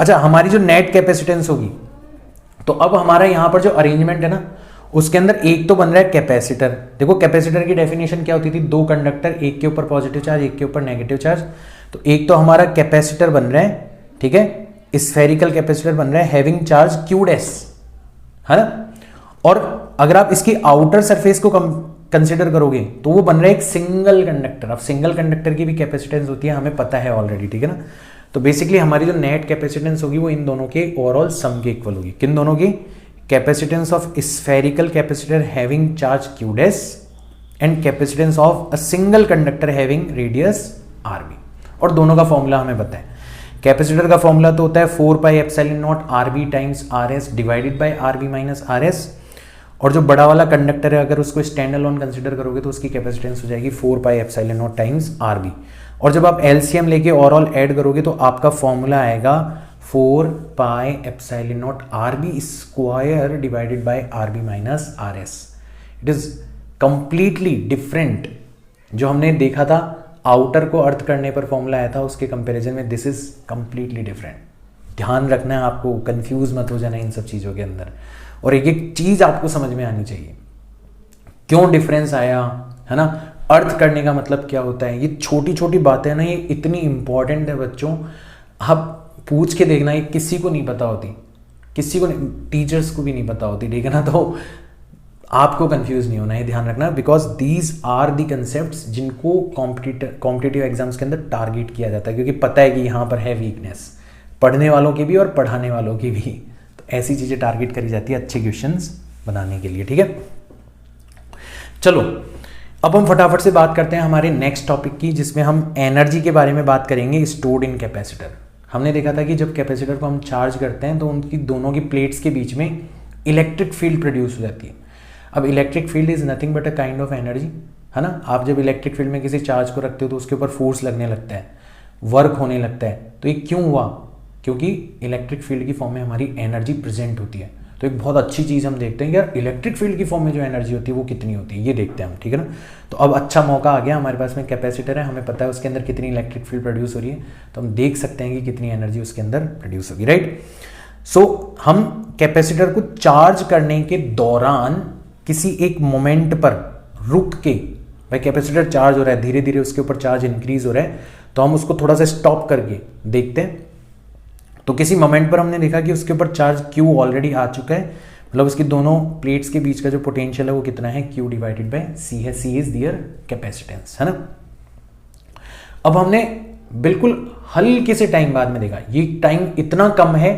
अच्छा, हमारी जो नेट कैपेसिटेंस होगी, तो अब हमारा यहां पर जो अरेंजमेंट है ना उसके अंदर एक तो बन रहा है कैपेसिटर। देखो कैपेसिटर की डेफिनेशन क्या होती थी, दो कंडक्टर, एक के ऊपर पॉजिटिव चार्ज एक के ऊपर नेगेटिव चार्ज। तो एक तो हमारा कैपेसिटर बन रहा है, ठीक है, स्फेरिकल कैपेसिटर बन रहा है हैविंग चार्ज Q डैश, है ना। और अगर आप इसकी आउटर सरफेस को कंसिडर करोगे तो वो बन रहा है एक सिंगल कंडक्टर। अब सिंगल कंडक्टर की भी कैपेसिटेंस होती है, हमें पता है ऑलरेडी, ठीक है ना। तो बेसिकली हमारी जो नेट कैपेसिटेंस होगी वो इन दोनों के ओवरऑल सम के इक्वल होगी। किन दोनों की, capacitance of spherical capacitor having charge Q dash and capacitance of a single conductor having radius RB। और दोनों का फॉर्मूला हमें पता है। कैपेसिटर का फॉर्मूला तो होता है 4 pi epsilon not RB times RS divided by RB minus RS। और जो बड़ा वाला कंडक्टर है अगर उसको स्टैंड अलोन कंसिडर करोगे तो उसकी कैपेसिटेंस हो जाएगी 4 pi epsilon naught times RB। और जब आप LCM लेके ओवरऑल ऐड करोगे तो आपका फॉर्मूला आएगा 4 pi epsilon not RB square divided bye RB minus RS। It is completely different. जो हमने देखा था आउटर को अर्थ करने पर फॉर्मूला आया था, उसके कंपैरिजन में दिस इज कंप्लीटली डिफरेंट। ध्यान रखना है आपको, कंफ्यूज मत हो जाना इन सब चीज़ों के अंदर। और एक एक चीज़ आपको समझ में आनी चाहिए, क्यों डिफरेंस आया, है ना, अर्थ करने का मतलब क्या होता है। ये छोटी छोटी बातें ना, ये इतनी इंपॉर्टेंट है बच्चों। आप पूछ के देखना, ये किसी को नहीं पता होती, किसी को नहीं, टीचर्स को भी नहीं पता होती, ठीक है ना। तो आपको कंफ्यूज नहीं होना है, ध्यान रखना, because these are the concepts जिनको कॉम्पिटिटिव एग्जाम्स के अंदर टारगेट किया जाता है, क्योंकि पता है कि यहाँ पर है वीकनेस पढ़ने वालों की भी और पढ़ाने वालों की भी। तो ऐसी चीजें टारगेट करी जाती है अच्छे क्वेश्चंस बनाने के लिए, ठीक है। चलो अब हम फटाफट से बात करते हैं हमारे नेक्स्ट टॉपिक की, जिसमें हम एनर्जी के बारे में बात करेंगे स्टोर्ड इन कैपेसिटर। हमने देखा था कि जब कैपेसिटर को हम चार्ज करते हैं तो उनकी दोनों की प्लेट्स के बीच में इलेक्ट्रिक फील्ड प्रोड्यूस हो जाती है। अब electric field is nothing but a kind of energy, है ना। आप जब इलेक्ट्रिक फील्ड में किसी चार्ज को रखते हो तो उसके ऊपर फोर्स लगने लगता है, वर्क होने लगता है। तो ये क्यों हुआ, क्योंकि इलेक्ट्रिक फील्ड की फॉर्म में हमारी एनर्जी प्रेजेंट होती है। तो एक बहुत अच्छी चीज़ हम देखते हैं यार इलेक्ट्रिक फील्ड की फॉर्म में जो एनर्जी होती है वो कितनी होती है, ये देखते हैं हम, ठीक है ना। तो अब अच्छा मौका आ गया, हमारे पास में कैपेसिटर है, हमें पता है उसके अंदर कितनी इलेक्ट्रिक फील्ड प्रोड्यूस हो रही है, तो हम देख सकते हैं कि कितनी एनर्जी उसके अंदर प्रोड्यूस होगी, राइट। सो हम कैपेसिटर को चार्ज करने के दौरान किसी एक मोमेंट पर रुक के, भाई कैपेसिटर चार्ज हो रहा है, धीरे धीरे उसके ऊपर चार्ज इंक्रीज हो रहा है, तो हम उसको थोड़ा सा स्टॉप करके देखते हैं। तो किसी मोमेंट पर हमने देखा कि उसके ऊपर चार्ज Q ऑलरेडी आ चुका है, मतलब उसकी दोनों प्लेट्स के बीच का जो पोटेंशियल है वो कितना है, Q डिवाइडेड बाय C है, C इज दियर कैपेसिटेंस, है ना। अब हमने बिल्कुल हल्के से टाइम बाद में देखा, ये टाइम इतना कम है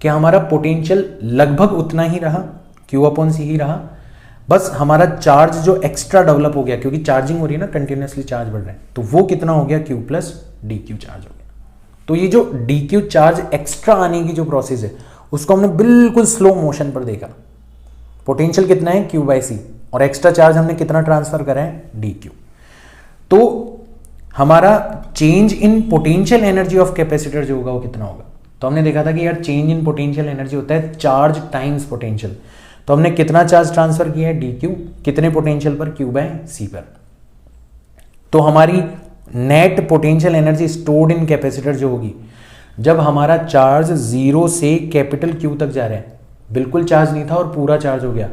कि हमारा पोटेंशियल लगभग उतना ही रहा, Q अपॉन C ही रहा, बस हमारा चार्ज जो एक्स्ट्रा डेवलप हो गया, क्योंकि चार्जिंग हो रही है ना, कंटिन्यूसली चार्ज बढ़ रहा है, तो वो कितना हो गया, Q प्लस DQ चार्ज हो गया। तो ये जो DQ चार्ज एक्स्ट्रा आने की जो प्रोसेस है उसको हमने बिल्कुल स्लो मोशन पर देखा। पोटेंशियल कितना है, Q बाई C, और एक्स्ट्रा चार्ज हमने कितना ट्रांसफर करा है, DQ। तो हमारा change in potential energy of capacitor जो होगा वो कितना होगा, तो हमने देखा था कि यार चेंज इन पोटेंशियल एनर्जी होता है चार्ज टाइम्स पोटेंशियल। तो हमने कितना चार्ज ट्रांसफर किया है, DQ, कितने पोटेंशियल पर, Q बाय C पर। तो हमारी net potential energy stored in capacitor जो होगी, जब हमारा चार्ज 0 से कैपिटल Q तक जा रहा है, बिल्कुल चार्ज नहीं था और पूरा चार्ज हो गया,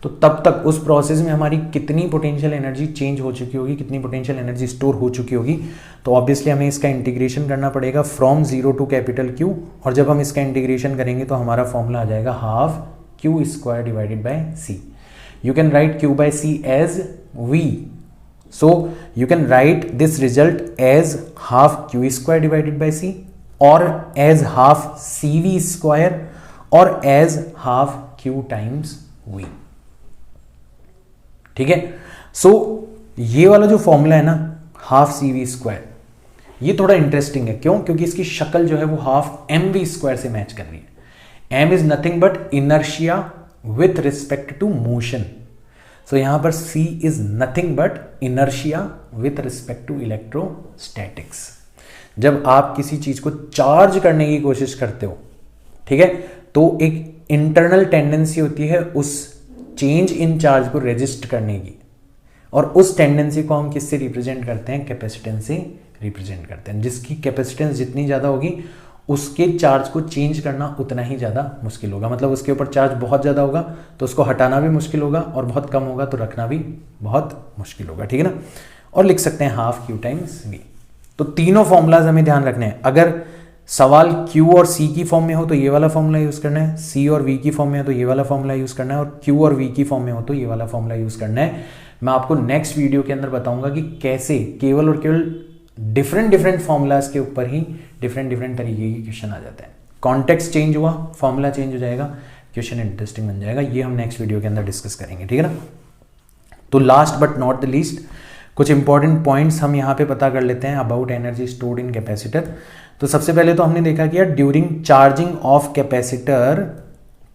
तो तब तक उस प्रोसेस में हमारी कितनी पोटेंशियल एनर्जी चेंज हो चुकी होगी, कितनी पोटेंशियल एनर्जी स्टोर हो चुकी होगी। तो ऑब्वियसली हमें इसका इंटीग्रेशन करना पड़ेगा फ्रॉम 0 टू कैपिटल Q, और जब हम इसका इंटीग्रेशन करेंगे तो हमारा फॉर्मूला आ जाएगा half Q square divided by C। You can write Q by C as V, so you can write this result as half Q square divided by C, or as half CV square, or as half Q times V, ठीक है। सो ये वाला जो formula है ना, half CV square, ये थोड़ा interesting है, क्यों, क्योंकि इसकी शक्ल जो है वो हाफ MV स्क्वायर से मैच कर रही है। M is nothing but inertia with respect to motion, तो यहां पर C is nothing but inertia with respect to electrostatics. जब आप किसी चीज को चार्ज करने की कोशिश करते हो, ठीक है, तो एक इंटरनल टेंडेंसी होती है उस चेंज इन चार्ज को रेजिस्ट करने की, और उस टेंडेंसी को हम किससे रिप्रेजेंट करते हैं, कैपेसिटेंस से रिप्रेजेंट करते हैं। जिसकी कैपेसिटेंस जितनी ज्यादा होगी उसके चार्ज को चेंज करना उतना ही ज़्यादा मुश्किल होगा, मतलब उसके ऊपर चार्ज बहुत ज़्यादा होगा तो उसको हटाना भी मुश्किल होगा, और बहुत कम होगा तो रखना भी बहुत मुश्किल होगा, ठीक है ना। और लिख सकते हैं हाफ Q टाइम्स V। तो तीनों फॉर्मूलाज हमें ध्यान रखने हैं। अगर सवाल Q और C की फॉर्म में हो तो ये वाला फॉर्मूला यूज़ करना है, C और V की फॉर्म में हो तो ये वाला फॉर्मूला यूज़ करना है, और Q और V की फॉर्म में हो तो ये वाला फॉर्मूला यूज़ करना है। मैं आपको नेक्स्ट वीडियो के अंदर बताऊंगा कि कैसे केवल और केवल डिफरेंट फॉर्मूलाज के ऊपर ही डिफरेंट तरीके के क्वेश्चन आ जाते हैं। कॉन्टेक्स्ट चेंज हुआ, फॉर्मूला चेंज हो जाएगा, क्वेश्चन इंटरेस्टिंग बन जाएगा। ये हम नेक्स्ट वीडियो के अंदर डिस्कस करेंगे, ठीक है ना। तो last but not the least कुछ इंपॉर्टेंट पॉइंट्स हम यहाँ पे पता कर लेते हैं about energy stored in capacitor. तो सबसे पहले तो हमने देखा कि यार during charging of capacitor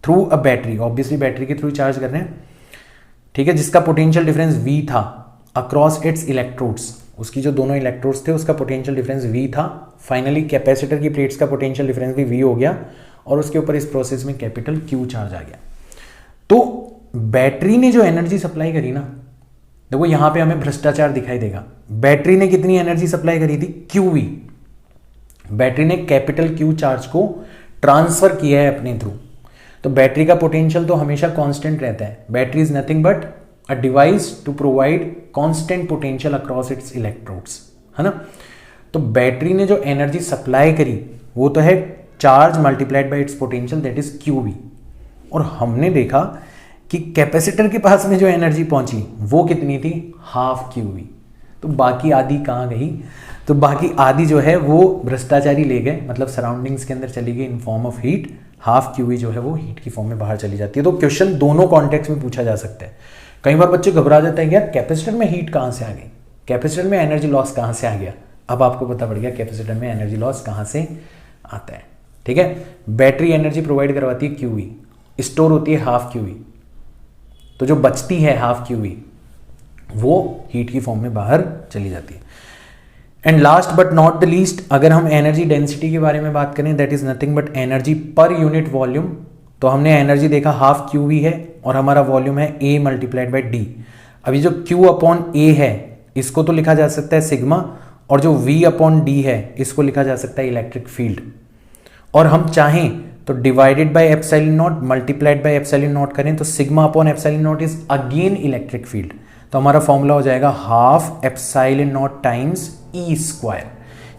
through a battery, obviously battery के थ्रू चार्ज कर रहे हैं, ठीक है, जिसका पोटेंशियल डिफरेंस V था अक्रॉस इट्स इलेक्ट्रोड्स, उसकी जो दोनों इलेक्ट्रोड्स थे उसका पोटेंशियल डिफरेंस V था। फाइनली कैपेसिटर की प्लेट्स का पोटेंशियल डिफरेंस भी V हो गया, और उसके ऊपर इस प्रोसेस में कैपिटल Q चार्ज आ गया। तो बैटरी ने जो एनर्जी सप्लाई करी ना, देखो यहां पे हमें भ्रष्टाचार दिखाई देगा। बैटरी ने कितनी एनर्जी सप्लाई करी थी, QV। बैटरी ने कैपिटल Q चार्ज को ट्रांसफर किया है अपने थ्रू, तो बैटरी का पोटेंशियल तो हमेशा कांस्टेंट रहता है। Battery is nothing but a device to provide constant potential across its electrodes, है ना। तो बैटरी ने जो एनर्जी सप्लाई करी वो तो है charge multiplied bye it's potential, that is QV। और हमने देखा कि कैपेसिटर के पास में जो एनर्जी पहुंची वो कितनी थी, हाफ QV। तो बाकी आधी कहाँ गई, तो बाकी आधी जो है वो भ्रष्टाचारी ले गए, मतलब सराउंडिंग्स के अंदर चली गई in form of heat. Half QV जो है वो हीट की फॉर्म में बाहर चली जाती है। तो क्वेश्चन दोनों कॉन्टेक्स्ट में पूछा जा सकता है। कई बार बच्चे घबरा जाते हैं, यार कैपेसिटर में हीट कहाँ से आ गई, कैपेसिटर में एनर्जी लॉस कहाँ से आ गया। अब आपको पता पड़ गया कैपेसिटर में एनर्जी लॉस कहाँ से आता है, ठीक है। बैटरी एनर्जी प्रोवाइड करवाती है QV, स्टोर होती है हाफ QV, तो जो बचती है हाफ QV वो हीट की फॉर्म में बाहर चली जाती है। And last but not the least, अगर हम एनर्जी डेंसिटी के बारे में बात करें, that is nothing but energy पर यूनिट वॉल्यूम तो हमने एनर्जी देखा हाफ क्यू वी है और हमारा वॉल्यूम है ए मल्टीप्लाइड बाई डी। अभी जो क्यू अपॉन ए है इसको तो लिखा जा सकता है सिग्मा, और जो वी अपॉन डी है इसको लिखा जा सकता है इलेक्ट्रिक फील्ड। और हम चाहें तो divided by epsilon not multiplied by epsilon not करें तो sigma upon epsilon not is again electric field. तो हमारा फॉर्मूला हो जाएगा हाफ एप्सिलॉन नॉट टाइम्स ई स्क्वायर,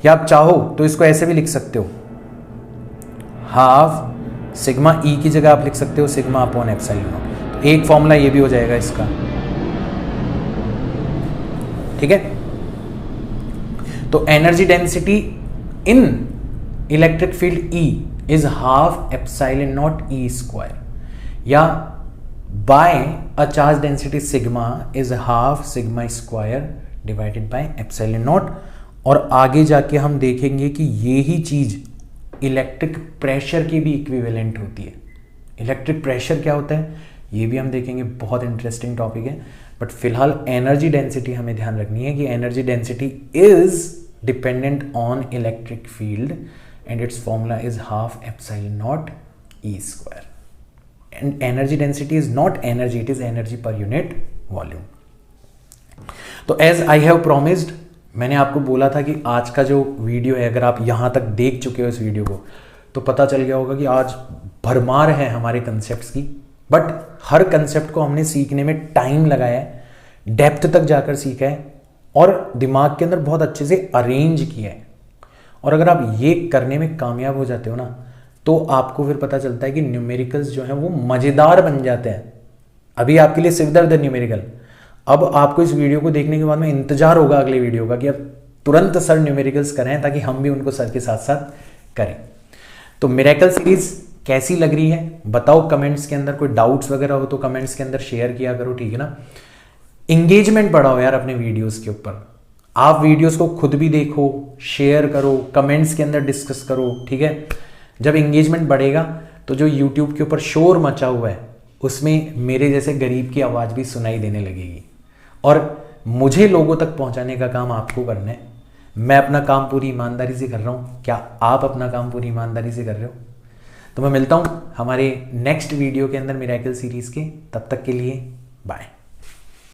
या आप चाहो तो इसको ऐसे भी लिख सकते हो, हाफ सिग्मा ई की जगह आप लिख सकते हो सिग्मा अपॉन एप्सिलॉन नॉट। तो एक फॉर्मूला ये भी हो जाएगा इसका, ठीक है। तो energy density in electric field E is half epsilon naught E square, या by a charge density sigma is half sigma square divided by epsilon naught. और आगे जाके हम देखेंगे कि ये ही चीज इलेक्ट्रिक प्रेशर की भी इक्विवेलेंट होती है। इलेक्ट्रिक प्रेशर क्या होता है ये भी हम देखेंगे, बहुत इंटरेस्टिंग टॉपिक है। बट फिलहाल एनर्जी डेंसिटी हमें ध्यान रखनी है कि energy density is dependent on electric field and its formula is half epsilon naught E square. And energy density is not energy, it is energy per unit volume. तो as I have promised, मैंने आपको बोला था कि आज का जो video है, अगर आप यहाँ तक देख चुके हो इस वीडियो को तो पता चल गया होगा कि आज भरमार है हमारे कंसेप्ट्स की। बट हर कंसेप्ट को हमने सीखने में टाइम लगाया है, डेप्थ तक जाकर सीखा है और दिमाग के अंदर बहुत अच्छे से अरेंज किया है। और अगर आप ये करने में कामयाब हो जाते हो ना तो आपको फिर पता चलता है कि न्यूमेरिकल्स जो हैं वो मज़ेदार बन जाते हैं। अभी आपके लिए सिरदर्द है न्यूमेरिकल, अब आपको इस वीडियो को देखने के बाद में इंतजार होगा अगले वीडियो का कि अब तुरंत सर न्यूमेरिकल्स करें ताकि हम भी उनको सर के साथ साथ करें। तो मिरेकल सीरीज कैसी लग रही है बताओ कमेंट्स के अंदर, कोई डाउट्स वगैरह हो तो कमेंट्स के अंदर शेयर किया करो, ठीक है ना। इंगेजमेंट बढ़ाओ यार अपने वीडियोस के ऊपर, आप वीडियोस को खुद भी देखो, शेयर करो, कमेंट्स के अंदर डिस्कस करो, ठीक है। जब एंगेजमेंट बढ़ेगा तो जो यूट्यूब के ऊपर शोर मचा हुआ है उसमें मेरे जैसे गरीब की आवाज़ भी सुनाई देने लगेगी। और मुझे लोगों तक पहुंचाने का काम आपको करना है। मैं अपना काम पूरी ईमानदारी से कर रहा हूँ, क्या आप अपना काम पूरी ईमानदारी से कर रहे हो? तो मैं मिलता हूँ हमारे नेक्स्ट वीडियो के अंदर मिरेकल सीरीज़ के, तब तक के लिए बाय।